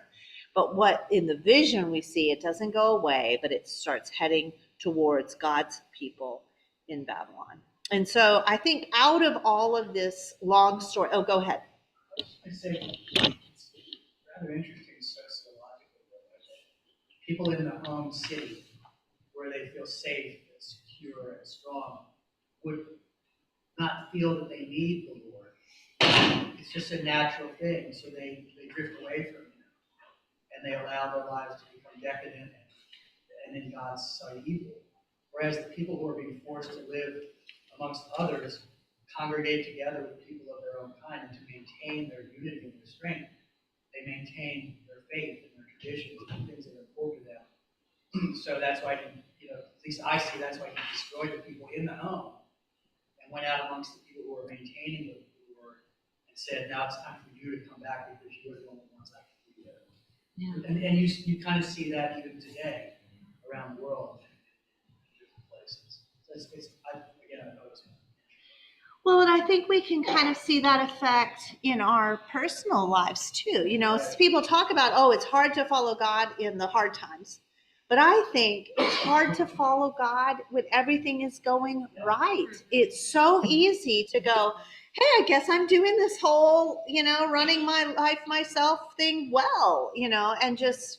But what in the vision we see, it doesn't go away, but it starts heading towards God's people in Babylon. And so I think out of all of this long story, oh, go ahead. I say it's rather interesting sociologically. People in the home city where they feel safe and secure and strong would not feel that they need the Lord. It's just a natural thing, so they drift away from Him. And they allow their lives to become decadent and in God's sight evil. Whereas the people who are being forced to live amongst others congregate together with people of their own kind, and to maintain their unity and their strength, they maintain their faith and their traditions and things that are important to them. So that's why at least I see that's why He destroyed the people in the home and went out amongst the people who were maintaining the Lord and said, now it's time for you to come back because you are the only ones I can be there. Yeah. And you kind of see that even today around the world in different places. So I notice it. Well, and I think we can kind of see that effect in our personal lives too. You know, right. People talk about, oh, it's hard to follow God in the hard times. But I think it's hard to follow God when everything is going right. It's so easy to go, hey, I guess I'm doing this whole, running my life myself thing well, and just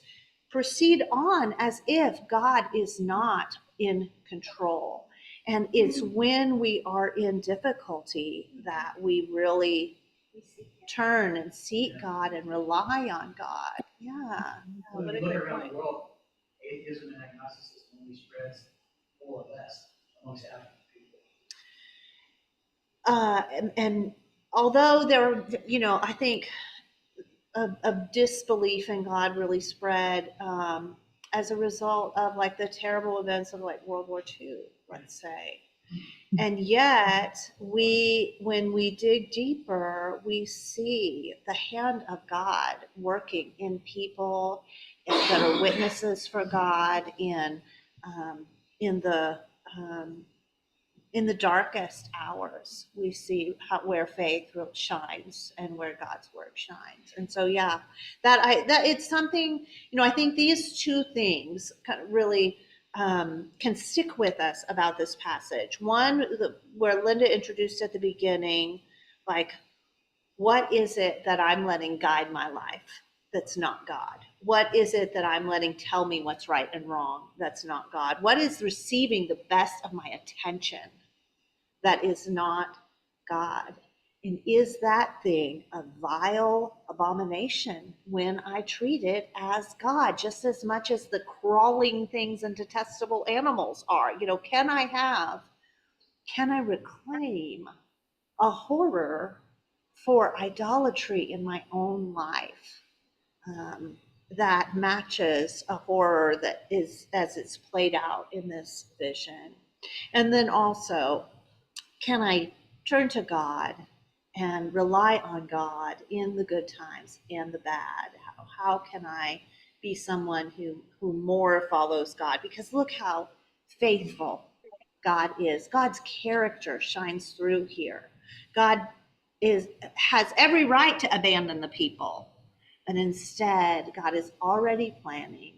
proceed on as if God is not in control. And it's when we are in difficulty that we really turn and seek God and rely on God. Yeah. When you look around the world, atheism and agnosticism only spreads more or less amongst African people. And although there, I think a disbelief in God really spread as a result of like the terrible events of like World War II, let's say. And yet when we dig deeper, we see the hand of God working in people that are witnesses for God in the darkest hours. We see where faith shines and where God's word shines. And so, yeah, that it's something, I think these two things really can stick with us about this passage. One, where Linda introduced at the beginning, like, what is it that I'm letting guide my life that's not God? What is it that I'm letting tell me what's right and wrong that's not God? What is receiving the best of my attention that is not God? And is that thing a vile abomination when I treat it as God, just as much as the crawling things and detestable animals are? Can I reclaim a horror for idolatry in my own life that matches a horror that is as it's played out in this vision? And then also, can I turn to God and rely on God in the good times and the bad? How can I be someone who more follows God? Because look how faithful God is. God's character shines through here. God has every right to abandon the people, and instead God is already planning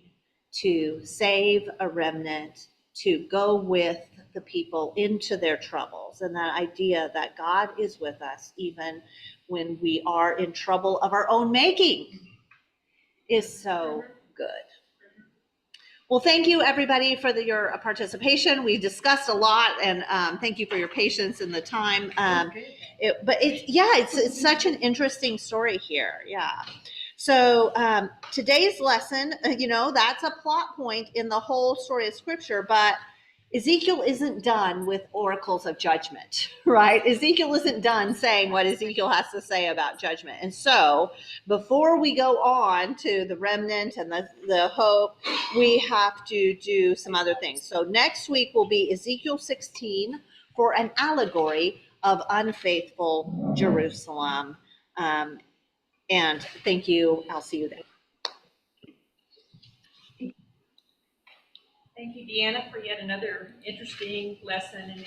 to save a remnant, to go with the people into their troubles. And that idea that God is with us even when we are in trouble of our own making is so good. Well, thank you everybody for your participation. We discussed a lot, and thank you for your patience and the time. It's such an interesting story here. Yeah. So today's lesson, that's a plot point in the whole story of Scripture, but Ezekiel isn't done with oracles of judgment, right? Ezekiel isn't done saying what Ezekiel has to say about judgment. And so before we go on to the remnant and the hope, we have to do some other things. So next week will be Ezekiel 16 for an allegory of unfaithful Jerusalem. And thank you. I'll see you then. Thank you, Deanna, for yet another interesting lesson in